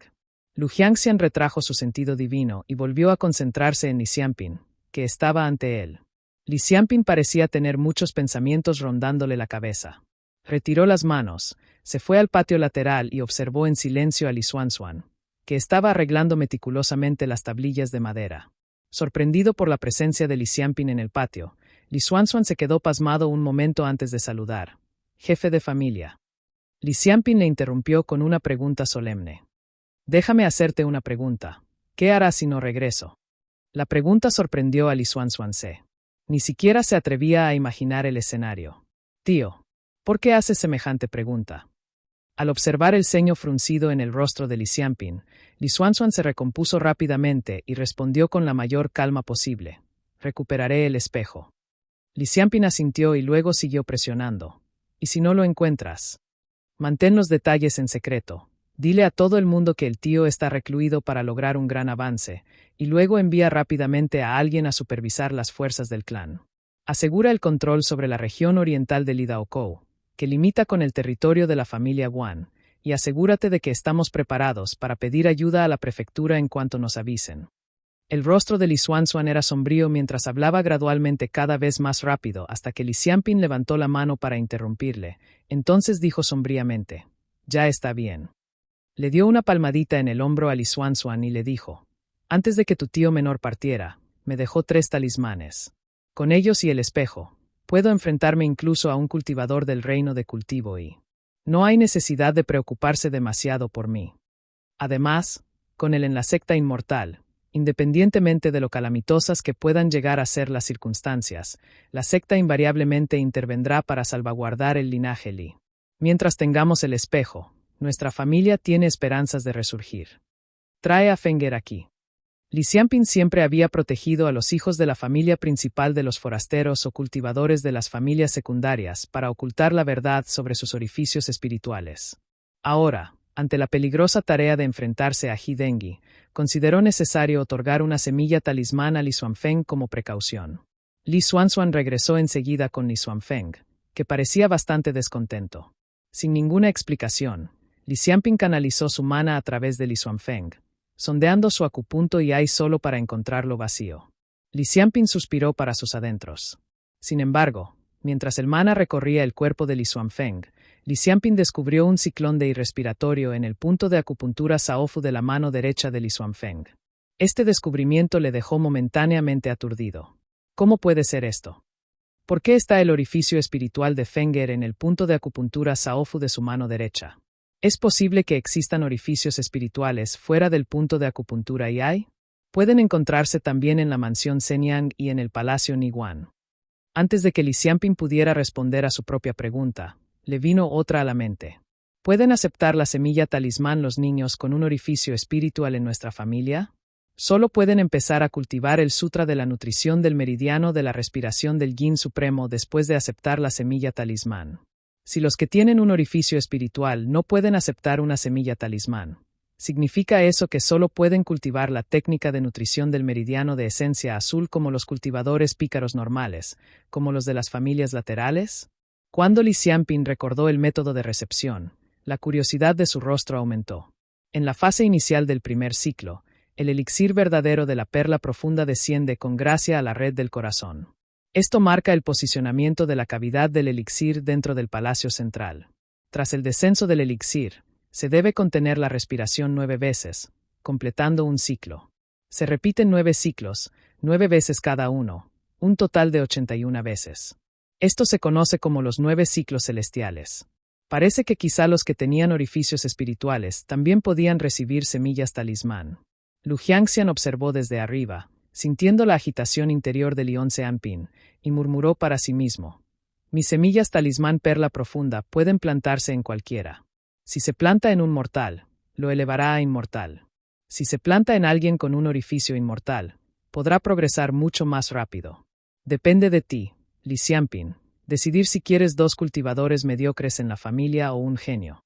Speaker 1: Lu Jiangxian retrajo su sentido divino y volvió a concentrarse en Li Xianping, que estaba ante él. Li Xianping parecía tener muchos pensamientos rondándole la cabeza. Retiró las manos, se fue al patio lateral y observó en silencio a Li Xuanxuan, que estaba arreglando meticulosamente las tablillas de madera. Sorprendido por la presencia de Li Xianping en el patio, Li Xuanxuan se quedó pasmado un momento antes de saludar. «Jefe de familia». Li Xianping le interrumpió con una pregunta solemne. «Déjame hacerte una pregunta. ¿Qué harás si no regreso?» La pregunta sorprendió a Li Xuanxuan. Ni siquiera se atrevía a imaginar el escenario. «Tío, ¿por qué haces semejante pregunta?» Al observar el ceño fruncido en el rostro de Li Xianping, Li Xuanxuan se recompuso rápidamente y respondió con la mayor calma posible. «Recuperaré el espejo». Li Xianping asintió y luego siguió presionando. «¿Y si no lo encuentras? Mantén los detalles en secreto. Dile a todo el mundo que el tío está recluido para lograr un gran avance, y luego envía rápidamente a alguien a supervisar las fuerzas del clan. Asegura el control sobre la región oriental de Lidaokou, que limita con el territorio de la familia Guan, y asegúrate de que estamos preparados para pedir ayuda a la prefectura en cuanto nos avisen». El rostro de Li Xuanxuan era sombrío mientras hablaba gradualmente cada vez más rápido hasta que Li Xianping levantó la mano para interrumpirle. Entonces dijo sombríamente: «Ya está bien». Le dio una palmadita en el hombro a Li Xuanxuan y le dijo: «Antes de que tu tío menor partiera, me dejó 3 talismanes. Con ellos y el espejo, puedo enfrentarme incluso a un cultivador del reino de cultivo y no hay necesidad de preocuparse demasiado por mí. Además, con él en la secta inmortal, independientemente de lo calamitosas que puedan llegar a ser las circunstancias, la secta invariablemente intervendrá para salvaguardar el linaje Li. Mientras tengamos el espejo, nuestra familia tiene esperanzas de resurgir. Trae a Fenger aquí». Li Xianping siempre había protegido a los hijos de la familia principal de los forasteros o cultivadores de las familias secundarias para ocultar la verdad sobre sus orificios espirituales. Ahora, ante la peligrosa tarea de enfrentarse a He Dengui, consideró necesario otorgar una semilla talismán a Li Xuanfeng como precaución. Li Xuanxuan regresó enseguida con Li Xuanfeng, que parecía bastante descontento. Sin ninguna explicación, Li Xianping canalizó su mana a través de Li Xuanfeng, sondeando su acupunto y ahí solo para encontrarlo vacío. Li Xianping suspiró para sus adentros. Sin embargo, mientras el mana recorría el cuerpo de Li Xuanfeng, Li Xianping descubrió un ciclón de irrespiratorio en el punto de acupuntura Saofu de la mano derecha de Li Xuanfeng. Este descubrimiento le dejó momentáneamente aturdido. ¿Cómo puede ser esto? ¿Por qué está el orificio espiritual de Fenger en el punto de acupuntura Saofu de su mano derecha? ¿Es posible que existan orificios espirituales fuera del punto de acupuntura Yai? Pueden encontrarse también en la mansión Shenyang y en el palacio Niguan. Antes de que Li Xianping pudiera responder a su propia pregunta, le vino otra a la mente. ¿Pueden aceptar la semilla talismán los niños con un orificio espiritual en nuestra familia? Solo pueden empezar a cultivar el sutra de la nutrición del meridiano de la respiración del Yin Supremo después de aceptar la semilla talismán. Si los que tienen un orificio espiritual no pueden aceptar una semilla talismán, ¿significa eso que solo pueden cultivar la técnica de nutrición del meridiano de esencia azul como los cultivadores pícaros normales, como los de las familias laterales? Cuando Li Xianping recordó el método de recepción, la curiosidad de su rostro aumentó. En la fase inicial del primer ciclo, el elixir verdadero de la perla profunda desciende con gracia a la red del corazón. Esto marca el posicionamiento de la cavidad del elixir dentro del palacio central. Tras el descenso del elixir, se debe contener la respiración 9 veces, completando un ciclo. Se repiten 9 ciclos, 9 veces cada uno, un total de 81 veces. Esto se conoce como los 9 ciclos celestiales. Parece que quizá los que tenían orificios espirituales también podían recibir semillas talismán. Lu Jiangxian observó desde arriba, sintiendo la agitación interior de Li Xianping, y murmuró para sí mismo: «Mis semillas talismán perla profunda pueden plantarse en cualquiera. Si se planta en un mortal, lo elevará a inmortal. Si se planta en alguien con un orificio inmortal, podrá progresar mucho más rápido. Depende de ti, Li Xianping, decidir si quieres 2 cultivadores mediocres en la familia o un genio.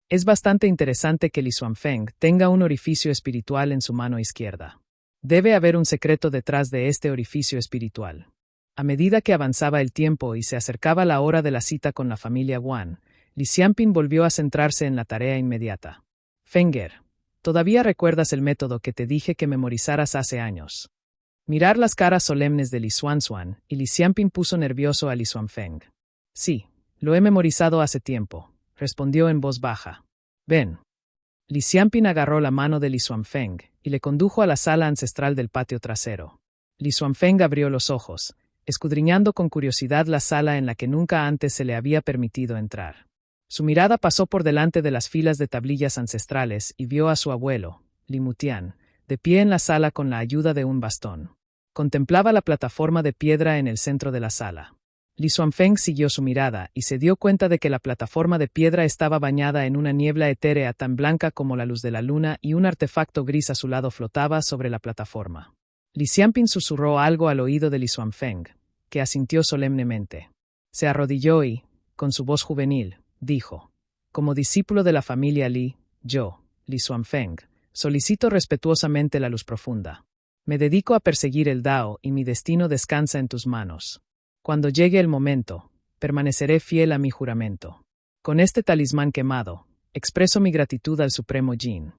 Speaker 1: Es bastante interesante que Li Xuanfeng tenga un orificio espiritual en su mano izquierda. Debe haber un secreto detrás de este orificio espiritual. A medida que avanzaba el tiempo y se acercaba la hora de la cita con la familia Guan, Li Xianping volvió a centrarse en la tarea inmediata. Fenger, ¿todavía recuerdas el método que te dije que memorizaras hace años? Mirar las caras solemnes de Li Xuanxuan, y Li Xianping puso nervioso a Li Xuanfeng. Sí, lo he memorizado hace tiempo, respondió en voz baja. Ven. Li Xianping agarró la mano de Li Xuanfeng y le condujo a la sala ancestral del patio trasero. Li Xuanfeng abrió los ojos, escudriñando con curiosidad la sala en la que nunca antes se le había permitido entrar. Su mirada pasó por delante de las filas de tablillas ancestrales y vio a su abuelo, Li Mutian, de pie en la sala con la ayuda de un bastón. Contemplaba la plataforma de piedra en el centro de la sala. Li Xuanfeng siguió su mirada y se dio cuenta de que la plataforma de piedra estaba bañada en una niebla etérea tan blanca como la luz de la luna y un artefacto gris a su lado flotaba sobre la plataforma. Li Xianping susurró algo al oído de Li Xuanfeng, que asintió solemnemente. Se arrodilló y, con su voz juvenil, dijo: Como discípulo de la familia Li, yo, Li Xuanfeng, solicito respetuosamente la luz profunda. Me dedico a perseguir el Dao y mi destino descansa en tus manos. Cuando llegue el momento, permaneceré fiel a mi juramento. Con este talismán quemado, expreso mi gratitud al Supremo Jin.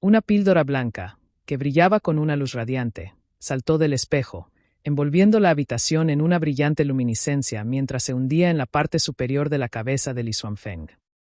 Speaker 1: Una píldora blanca, que brillaba con una luz radiante, saltó del espejo, envolviendo la habitación en una brillante luminiscencia mientras se hundía en la parte superior de la cabeza de Li Xuanfeng.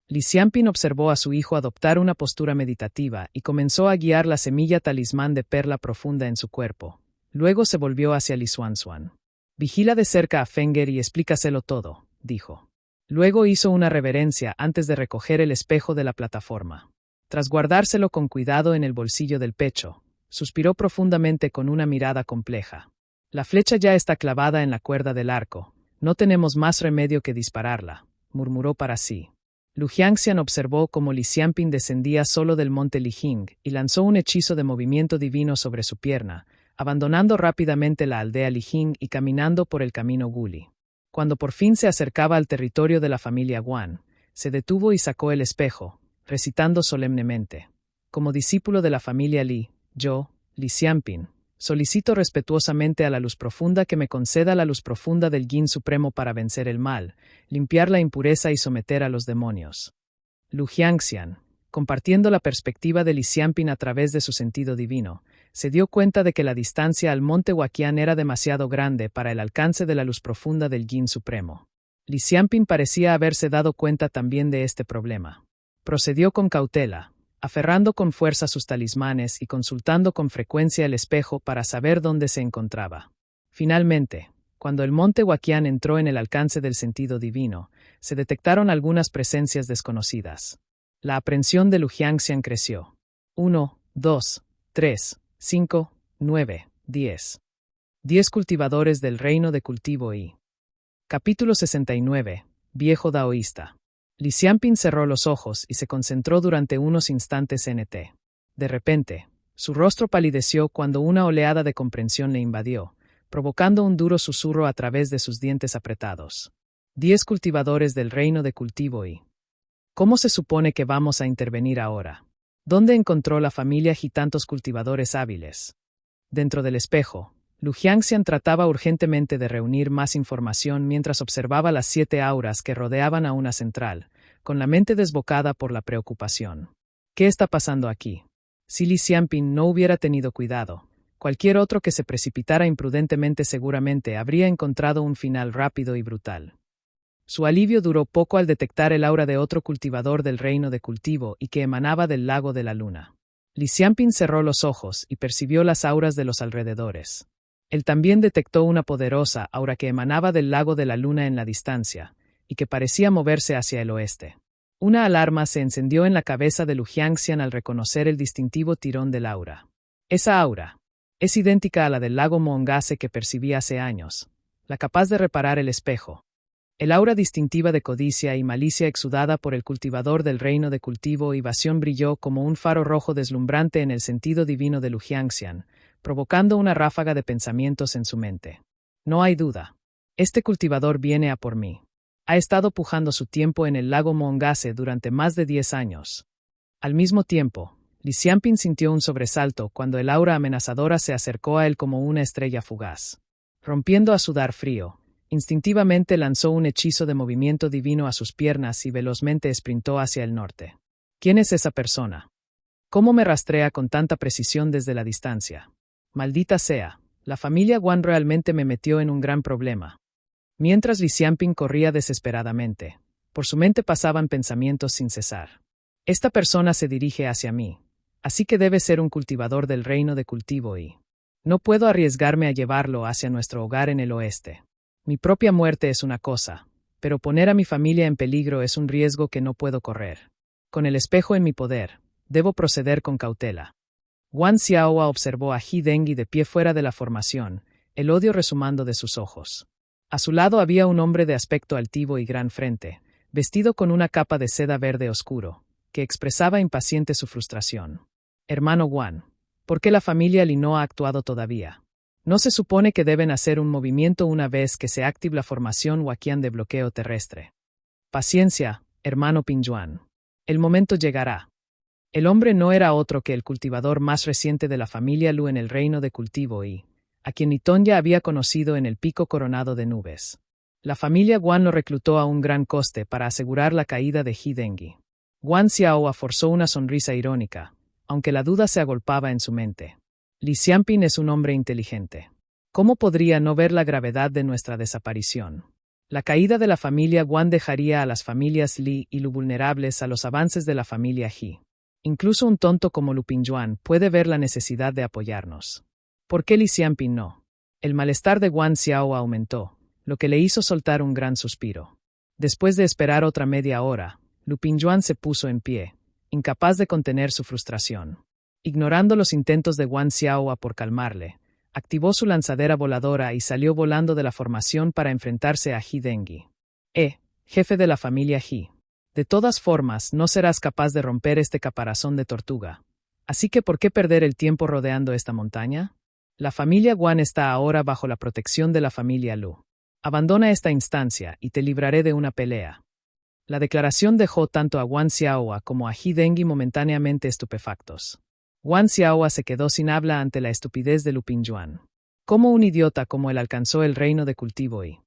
Speaker 1: Li Xianping observó a su hijo adoptar una postura meditativa y comenzó a guiar la semilla talismán de perla profunda en su cuerpo. Luego se volvió hacia Li Xuanxuan. Vigila de cerca a Fenger y explícaselo todo, dijo. Luego hizo una reverencia antes de recoger el espejo de la plataforma. Tras guardárselo con cuidado en el bolsillo del pecho, suspiró profundamente con una mirada compleja. La flecha ya está clavada en la cuerda del arco. No tenemos más remedio que dispararla, murmuró para sí. Lu Jiangxian observó cómo Li Xianping descendía solo del monte Lijing y lanzó un hechizo de movimiento divino sobre su pierna, abandonando rápidamente la aldea Lijing y caminando por el camino Guli. Cuando por fin se acercaba al territorio de la familia Guan, se detuvo y sacó el espejo, recitando solemnemente: Como discípulo de la familia Li, yo, Li Xianping, solicito respetuosamente a la luz profunda que me conceda la luz profunda del Yin Supremo para vencer el mal, limpiar la impureza y someter a los demonios. Lu Jiangxian, compartiendo la perspectiva de Li Xianping a través de su sentido divino, se dio cuenta de que la distancia al monte Huaqian era demasiado grande para el alcance de la luz profunda del Yin Supremo. Li Xianping parecía haberse dado cuenta también de este problema. Procedió con cautela, aferrando con fuerza sus talismanes y consultando con frecuencia el espejo para saber dónde se encontraba. Finalmente, cuando el monte Huaqian entró en el alcance del sentido divino, se detectaron algunas presencias desconocidas. La aprensión de Lu Jiangxian creció. 1, 2, 3, 5, 9, 10. 10 cultivadores del reino de cultivo y... Capítulo 69. Viejo daoísta. Li Xianping cerró los ojos y se concentró durante unos instantes en ET. De repente, su rostro palideció cuando una oleada de comprensión le invadió, provocando un duro susurro a través de sus dientes apretados. 10 cultivadores del reino de cultivo y... ¿Cómo se supone que vamos a intervenir ahora? ¿Dónde encontró la familia Ji tantos cultivadores hábiles? Dentro del espejo, Lu Jiangxian trataba urgentemente de reunir más información mientras observaba las 7 auras que rodeaban a una central, con la mente desbocada por la preocupación. ¿Qué está pasando aquí? Si Li Xianping no hubiera tenido cuidado, cualquier otro que se precipitara imprudentemente seguramente habría encontrado un final rápido y brutal. Su alivio duró poco al detectar el aura de otro cultivador del reino de cultivo y que emanaba del lago de la luna. Li Xianping cerró los ojos y percibió las auras de los alrededores. Él también detectó una poderosa aura que emanaba del lago de la luna en la distancia, y que parecía moverse hacia el oeste. Una alarma se encendió en la cabeza de Lu Jiangxian al reconocer el distintivo tirón del aura. Esa aura es idéntica a la del lago Moongase que percibí hace años, la capaz de reparar el espejo. El aura distintiva de codicia y malicia exudada por el cultivador del reino de cultivo y evasión brilló como un faro rojo deslumbrante en el sentido divino de Lujiangxian, provocando una ráfaga de pensamientos en su mente. No hay duda. Este cultivador viene a por mí. Ha estado pujando su tiempo en el lago Mongase durante más de 10 años. Al mismo tiempo, Li Xianping sintió un sobresalto cuando el aura amenazadora se acercó a él como una estrella fugaz. Rompiendo a sudar frío, instintivamente lanzó un hechizo de movimiento divino a sus piernas y velozmente esprintó hacia el norte. ¿Quién es esa persona? ¿Cómo me rastrea con tanta precisión desde la distancia? Maldita sea, la familia Guan realmente me metió en un gran problema. Mientras Li Xianping corría desesperadamente, por su mente pasaban pensamientos sin cesar. Esta persona se dirige hacia mí, así que debe ser un cultivador del reino de cultivo y no puedo arriesgarme a llevarlo hacia nuestro hogar en el oeste. Mi propia muerte es una cosa, pero poner a mi familia en peligro es un riesgo que no puedo correr. Con el espejo en mi poder, debo proceder con cautela. Guan Xiaohua observó a He Dengui de pie fuera de la formación, el odio resumando de sus ojos. A su lado había un hombre de aspecto altivo y gran frente, vestido con una capa de seda verde oscuro, que expresaba impaciente su frustración. Hermano Guan, ¿por qué la familia Li no ha actuado todavía? ¿No se supone que deben hacer un movimiento una vez que se active la formación Huaqian de bloqueo terrestre? Paciencia, hermano Pingyuan. El momento llegará. El hombre no era otro que el cultivador más reciente de la familia Lu en el reino de cultivo y, a quien Nitong ya había conocido en el pico coronado de nubes. La familia Guan lo reclutó a un gran coste para asegurar la caída de He Dengui. Guan Xiaohua forzó una sonrisa irónica, aunque la duda se agolpaba en su mente. Li Xianping es un hombre inteligente. ¿Cómo podría no ver la gravedad de nuestra desaparición? La caída de la familia Guan dejaría a las familias Li y Lu vulnerables a los avances de la familia He. Incluso un tonto como Lu Pingyuan puede ver la necesidad de apoyarnos. ¿Por qué Li Xianping no? El malestar de Guan Xiaohua aumentó, lo que le hizo soltar un gran suspiro. Después de esperar otra media hora, Lu Pingyuan se puso en pie, incapaz de contener su frustración. Ignorando los intentos de Guan Xiaohua por calmarle, activó su lanzadera voladora y salió volando de la formación para enfrentarse a He Dengui. Jefe de la familia He. De todas formas, no serás capaz de romper este caparazón de tortuga. Así que, ¿por qué perder el tiempo rodeando esta montaña? La familia Guan está ahora bajo la protección de la familia Lu. Abandona esta instancia y te libraré de una pelea. La declaración dejó tanto a Guan Xiaohua como a He Dengui momentáneamente estupefactos. Guan Xiaohua se quedó sin habla ante la estupidez de Lu Pingyuan. ¿Cómo un idiota como él alcanzó el reino de cultivo y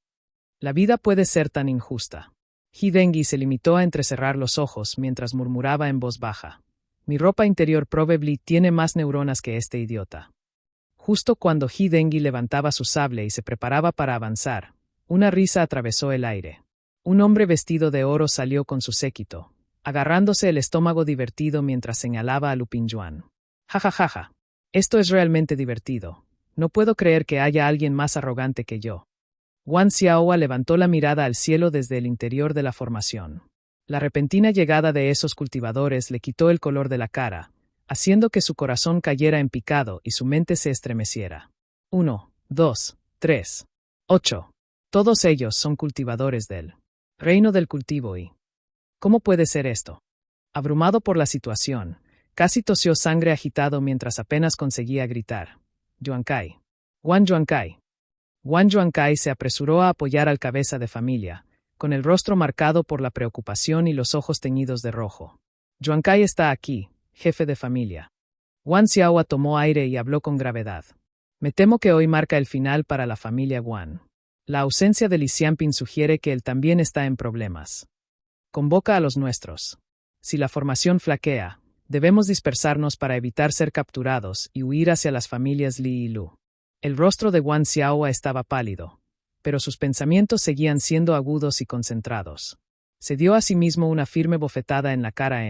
Speaker 1: la vida puede ser tan injusta? He Dengui se limitó a entrecerrar los ojos mientras murmuraba en voz baja. Mi ropa interior probably tiene más neuronas que este idiota. Justo cuando He Dengui levantaba su sable y se preparaba para avanzar, una risa atravesó el aire. Un hombre vestido de oro salió con su séquito, agarrándose el estómago divertido mientras señalaba a Lu Pingyuan. Ja. Esto es realmente divertido. No puedo creer que haya alguien más arrogante que yo. Guan Xiaohua levantó la mirada al cielo desde el interior de la formación. La repentina llegada de esos cultivadores le quitó el color de la cara, haciendo que su corazón cayera en picado y su mente se estremeciera. 1, 2, 3, 8. Todos ellos son cultivadores del reino del cultivo y ¿cómo puede ser esto? Abrumado por la situación, casi tosió sangre agitado mientras apenas conseguía gritar. Yuankai. Guan Yuankai. Guan Yuankai se apresuró a apoyar al cabeza de familia, con el rostro marcado por la preocupación y los ojos teñidos de rojo. Yuankai está aquí, jefe de familia. Guan Xiaohua tomó aire y habló con gravedad. Me temo que hoy marca el final para la familia Guan. La ausencia de Li Xianping sugiere que él también está en problemas. Convoca a los nuestros. Si la formación flaquea, debemos dispersarnos para evitar ser capturados y huir hacia las familias Li y Lu. El rostro de Guan Xiaohua estaba pálido, pero sus pensamientos seguían siendo agudos y concentrados. Se dio a sí mismo una firme bofetada en la cara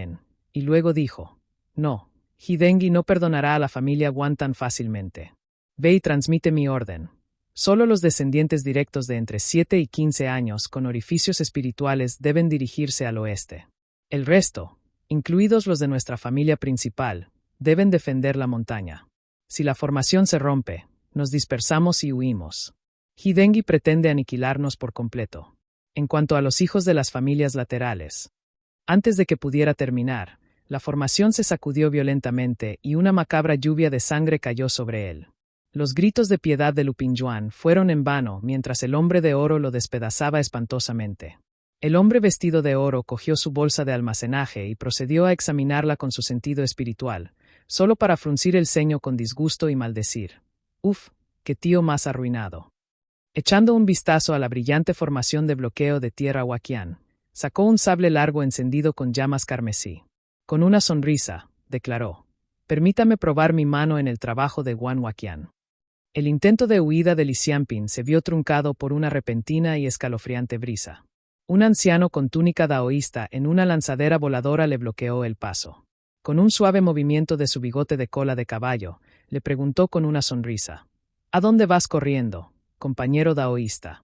Speaker 1: y luego dijo, no, He Dengui no perdonará a la familia Guan tan fácilmente. Ve y transmite mi orden. Solo los descendientes directos de entre 7 y 15 años con orificios espirituales deben dirigirse al oeste. El resto, incluidos los de nuestra familia principal, deben defender la montaña. Si la formación se rompe, nos dispersamos y huimos. He Dengui pretende aniquilarnos por completo. En cuanto a los hijos de las familias laterales, antes de que pudiera terminar, la formación se sacudió violentamente y una macabra lluvia de sangre cayó sobre él. Los gritos de piedad de Lupinjuan fueron en vano mientras el hombre de oro lo despedazaba espantosamente. El hombre vestido de oro cogió su bolsa de almacenaje y procedió a examinarla con su sentido espiritual, solo para fruncir el ceño con disgusto y maldecir: «Uf, qué tío más arruinado». Echando un vistazo a la brillante formación de bloqueo de tierra Huaquián, sacó un sable largo encendido con llamas carmesí. Con una sonrisa, declaró: «Permítame probar mi mano en el trabajo de Guan Huaquián». El intento de huida de Li Xianping se vio truncado por una repentina y escalofriante brisa. Un anciano con túnica daoísta en una lanzadera voladora le bloqueó el paso. Con un suave movimiento de su bigote de cola de caballo, le preguntó con una sonrisa: «¿A dónde vas corriendo, compañero daoísta?»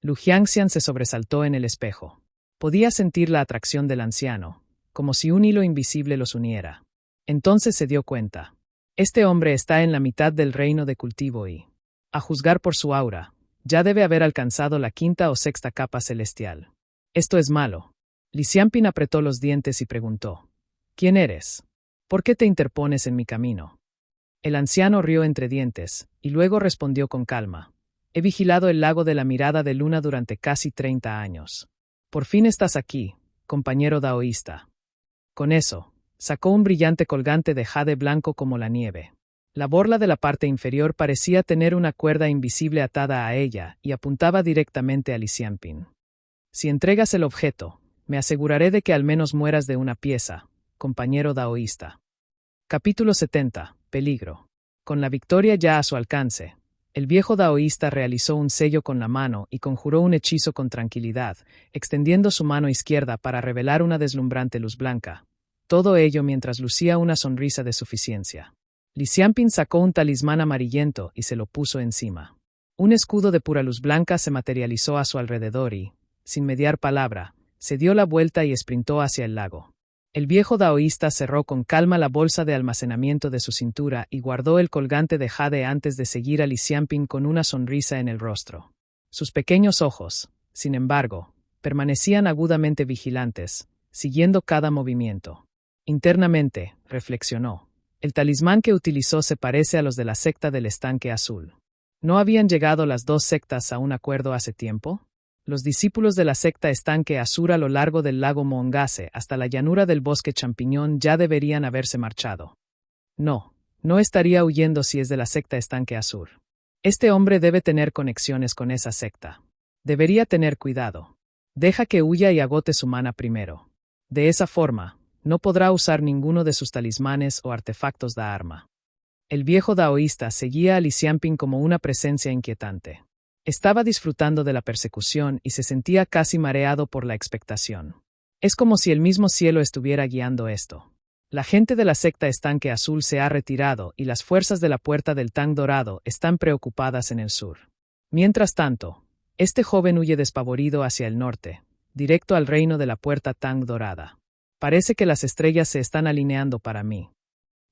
Speaker 1: Lu Jiangxian se sobresaltó en el espejo. Podía sentir la atracción del anciano, como si un hilo invisible los uniera. Entonces se dio cuenta. Este hombre está en la mitad del reino de cultivo y, a juzgar por su aura, ya debe haber alcanzado la quinta o sexta capa celestial. Esto es malo. Li Xianping apretó los dientes y preguntó: «¿Quién eres? ¿Por qué te interpones en mi camino?» El anciano rió entre dientes, y luego respondió con calma: «He vigilado el lago de la mirada de luna durante casi 30 años. Por fin estás aquí, compañero daoísta». Con eso, sacó un brillante colgante de jade blanco como la nieve. La borla de la parte inferior parecía tener una cuerda invisible atada a ella y apuntaba directamente a Li Xianping. «Si entregas el objeto, me aseguraré de que al menos mueras de una pieza, compañero daoísta». Capítulo 70. Peligro. Con la victoria ya a su alcance, el viejo daoísta realizó un sello con la mano y conjuró un hechizo con tranquilidad, extendiendo su mano izquierda para revelar una deslumbrante luz blanca. Todo ello mientras lucía una sonrisa de suficiencia. Li Xianping sacó un talismán amarillento y se lo puso encima. Un escudo de pura luz blanca se materializó a su alrededor y, sin mediar palabra, se dio la vuelta y sprintó hacia el lago. El viejo daoísta cerró con calma la bolsa de almacenamiento de su cintura y guardó el colgante de jade antes de seguir a Li Xianping con una sonrisa en el rostro. Sus pequeños ojos, sin embargo, permanecían agudamente vigilantes, siguiendo cada movimiento. Internamente, reflexionó: el talismán que utilizó se parece a los de la secta del estanque azul. ¿No habían llegado las dos sectas a un acuerdo hace tiempo? Los discípulos de la secta estanque azul a lo largo del lago Moongase hasta la llanura del bosque champiñón ya deberían haberse marchado. No estaría huyendo si es de la secta estanque azul. Este hombre debe tener conexiones con esa secta. Debería tener cuidado. Deja que huya y agote su mana primero. De esa forma, no podrá usar ninguno de sus talismanes o artefactos de arma. El viejo daoísta seguía a Li Xianping como una presencia inquietante. Estaba disfrutando de la persecución y se sentía casi mareado por la expectación. Es como si el mismo cielo estuviera guiando esto. La gente de la secta estanque azul se ha retirado y las fuerzas de la puerta del Tang dorado están preocupadas en el sur. Mientras tanto, este joven huye despavorido hacia el norte, directo al reino de la puerta Tang dorada. Parece que las estrellas se están alineando para mí.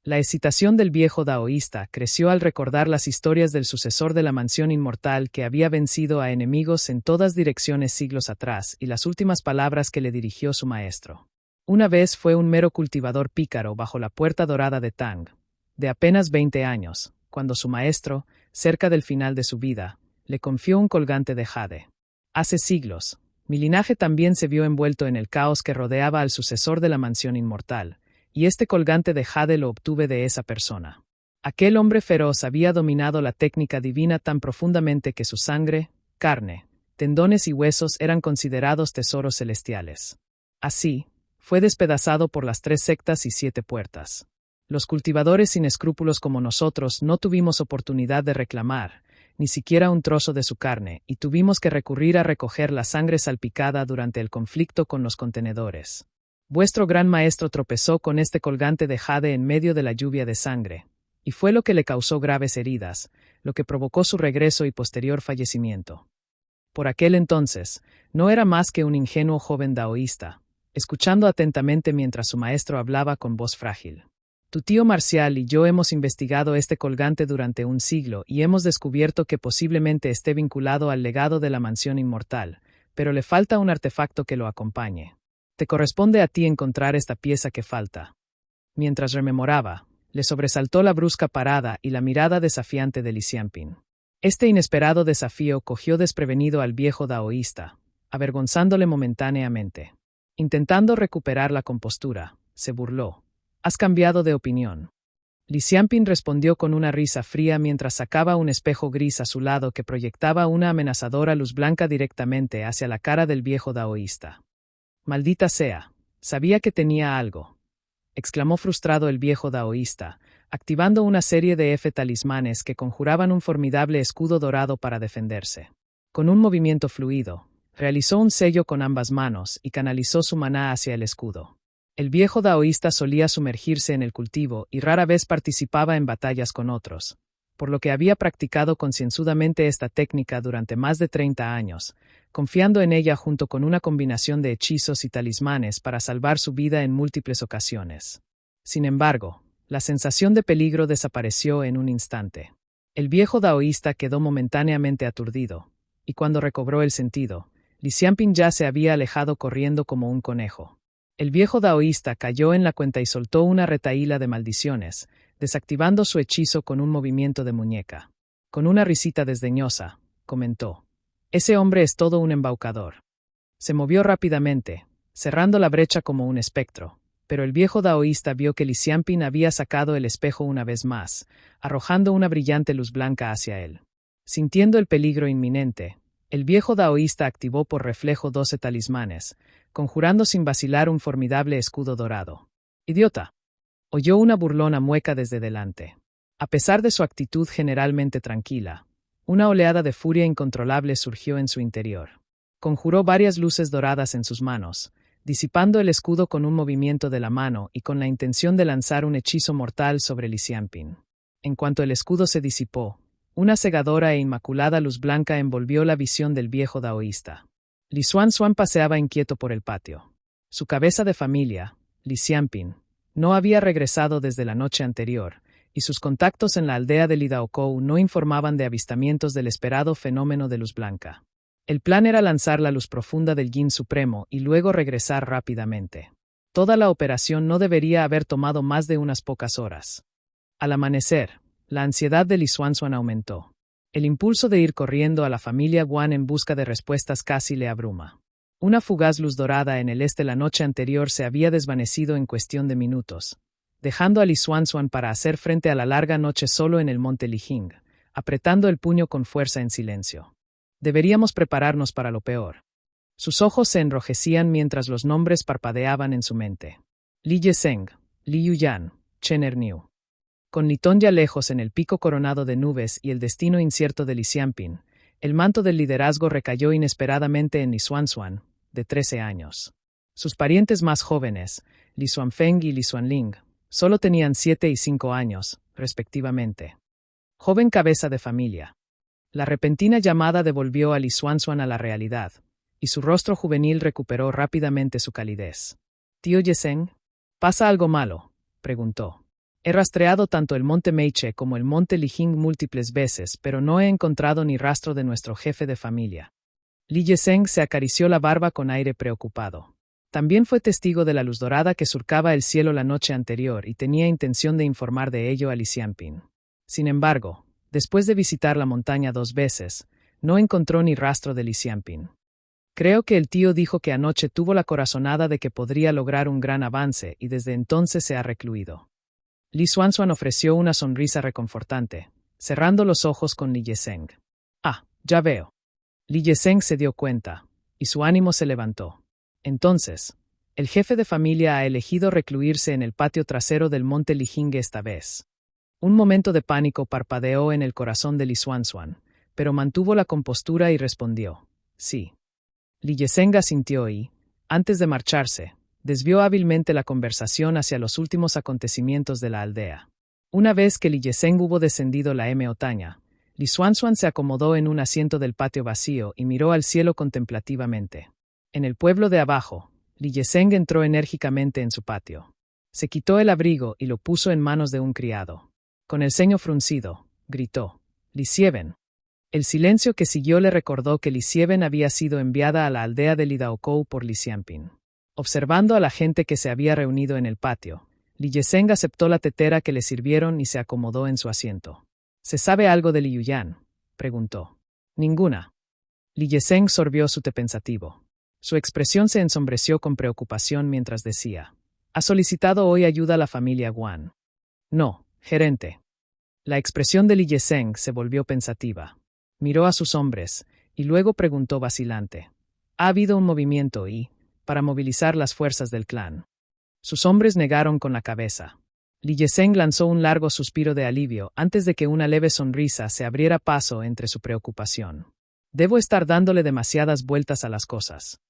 Speaker 1: La excitación del viejo daoísta creció al recordar las historias del sucesor de la mansión inmortal que había vencido a enemigos en todas direcciones siglos atrás y las últimas palabras que le dirigió su maestro. Una vez fue un mero cultivador pícaro bajo la puerta dorada de Tang, de apenas 20 años, cuando su maestro, cerca del final de su vida, le confió un colgante de jade. Hace siglos, mi linaje también se vio envuelto en el caos que rodeaba al sucesor de la mansión inmortal, y este colgante de jade lo obtuve de esa persona. Aquel hombre feroz había dominado la técnica divina tan profundamente que su sangre, carne, tendones y huesos eran considerados tesoros celestiales. Así, fue despedazado por las 3 sectas y 7 puertas. Los cultivadores sin escrúpulos como nosotros no tuvimos oportunidad de reclamar, ni siquiera un trozo de su carne, y tuvimos que recurrir a recoger la sangre salpicada durante el conflicto con los contenedores. Vuestro gran maestro tropezó con este colgante de jade en medio de la lluvia de sangre, y fue lo que le causó graves heridas, lo que provocó su regreso y posterior fallecimiento. Por aquel entonces, no era más que un ingenuo joven daoísta, escuchando atentamente mientras su maestro hablaba con voz frágil. Tu tío Marcial y yo hemos investigado este colgante durante un siglo y hemos descubierto que posiblemente esté vinculado al legado de la mansión inmortal, pero le falta un artefacto que lo acompañe. Te corresponde a ti encontrar esta pieza que falta. Mientras rememoraba, le sobresaltó la brusca parada y la mirada desafiante de Li Xianping. Este inesperado desafío cogió desprevenido al viejo daoísta, avergonzándole momentáneamente. Intentando recuperar la compostura, se burló. ¿Has cambiado de opinión? Li Xianping respondió con una risa fría mientras sacaba un espejo gris a su lado que proyectaba una amenazadora luz blanca directamente hacia la cara del viejo daoísta. Maldita sea, sabía que tenía algo, exclamó frustrado el viejo daoísta, activando una serie de talismanes que conjuraban un formidable escudo dorado para defenderse. Con un movimiento fluido, realizó un sello con ambas manos y canalizó su maná hacia el escudo. El viejo daoísta solía sumergirse en el cultivo y rara vez participaba en batallas con otros, por lo que había practicado concienzudamente esta técnica durante más de 30 años, confiando en ella junto con una combinación de hechizos y talismanes para salvar su vida en múltiples ocasiones. Sin embargo, la sensación de peligro desapareció en un instante. El viejo daoísta quedó momentáneamente aturdido, y cuando recobró el sentido, Li Xianping ya se había alejado corriendo como un conejo. El viejo daoísta cayó en la cuenta y soltó una retahíla de maldiciones, desactivando su hechizo con un movimiento de muñeca. Con una risita desdeñosa, comentó: «Ese hombre es todo un embaucador». Se movió rápidamente, cerrando la brecha como un espectro, pero el viejo daoísta vio que Li Xianping había sacado el espejo una vez más, arrojando una brillante luz blanca hacia él. Sintiendo el peligro inminente, el viejo daoísta activó por reflejo 12 talismanes, conjurando sin vacilar un formidable escudo dorado. «¡Idiota!», oyó una burlona mueca desde delante. A pesar de su actitud generalmente tranquila, una oleada de furia incontrolable surgió en su interior. Conjuró varias luces doradas en sus manos, disipando el escudo con un movimiento de la mano y con la intención de lanzar un hechizo mortal sobre Li Xianping. En cuanto el escudo se disipó, una cegadora e inmaculada luz blanca envolvió la visión del viejo daoísta. Li Xuanxuan paseaba inquieto por el patio. Su cabeza de familia, Li Xianping, no había regresado desde la noche anterior, y sus contactos en la aldea de Lidaokou no informaban de avistamientos del esperado fenómeno de luz blanca. El plan era lanzar la luz profunda del Yin Supremo y luego regresar rápidamente. Toda la operación no debería haber tomado más de unas pocas horas. Al amanecer, la ansiedad de Li Xuanxuan aumentó. El impulso de ir corriendo a la familia Guan en busca de respuestas casi le abruma. Una fugaz luz dorada en el este la noche anterior se había desvanecido en cuestión de minutos, dejando a Li Xuanxuan para hacer frente a la larga noche solo en el monte Lijing, apretando el puño con fuerza en silencio. Deberíamos prepararnos para lo peor. Sus ojos se enrojecían mientras los nombres parpadeaban en su mente. Li Yeseng, Li Yuyan, Chen Erniu. Con Nitón ya lejos en el pico coronado de nubes y el destino incierto de Li Xianping, el manto del liderazgo recayó inesperadamente en Li Xuanxuan, de 13 años. Sus parientes más jóvenes, Li Xuanfeng y Li Xuanling, solo tenían 7 y 5 años, respectivamente. Joven cabeza de familia. La repentina llamada devolvió a Li Xuanxuan a la realidad, y su rostro juvenil recuperó rápidamente su calidez. «Tío Yeseng, ¿pasa algo malo?», preguntó. «He rastreado tanto el monte Meiche como el monte Lijing múltiples veces, pero no he encontrado ni rastro de nuestro jefe de familia». Li Yeseng se acarició la barba con aire preocupado. También fue testigo de la luz dorada que surcaba el cielo la noche anterior y tenía intención de informar de ello a Li Xianping. Sin embargo, después de visitar la montaña 2 veces, no encontró ni rastro de Li Xianping. «Creo que el tío dijo que anoche tuvo la corazonada de que podría lograr un gran avance y desde entonces se ha recluido». Li Xuanxuan ofreció una sonrisa reconfortante, cerrando los ojos con Li Yeseng. «Ah, ya veo». Li Yeseng se dio cuenta, y su ánimo se levantó. Entonces, el jefe de familia ha elegido recluirse en el patio trasero del monte Lijing esta vez. Un momento de pánico parpadeó en el corazón de Li Xuanxuan, pero mantuvo la compostura y respondió: «Sí». Li Yeseng asintió y, antes de marcharse, desvió hábilmente la conversación hacia los últimos acontecimientos de la aldea. Una vez que Li Yeseng hubo descendido la montaña, Li Xuanxuan se acomodó en un asiento del patio vacío y miró al cielo contemplativamente. En el pueblo de abajo, Li Yeseng entró enérgicamente en su patio. Se quitó el abrigo y lo puso en manos de un criado. Con el ceño fruncido, gritó: «Li Xieben». El silencio que siguió le recordó que Li Xieben había sido enviada a la aldea de Lidaokou por Li Xianping. Observando a la gente que se había reunido en el patio, Li Yeseng aceptó la tetera que le sirvieron y se acomodó en su asiento. ¿Se sabe algo de Li Yuyan?, preguntó. Ninguna. Li Yeseng sorbió su té pensativo. Su expresión se ensombreció con preocupación mientras decía: ¿Ha solicitado hoy ayuda a la familia Guan? No, gerente. La expresión de Li Yeseng se volvió pensativa. Miró a sus hombres, y luego preguntó vacilante: ¿Ha habido un movimiento para movilizar las fuerzas del clan? Sus hombres negaron con la cabeza. Li Yeseng lanzó un largo suspiro de alivio antes de que una leve sonrisa se abriera paso entre su preocupación. Debo estar dándole demasiadas vueltas a las cosas.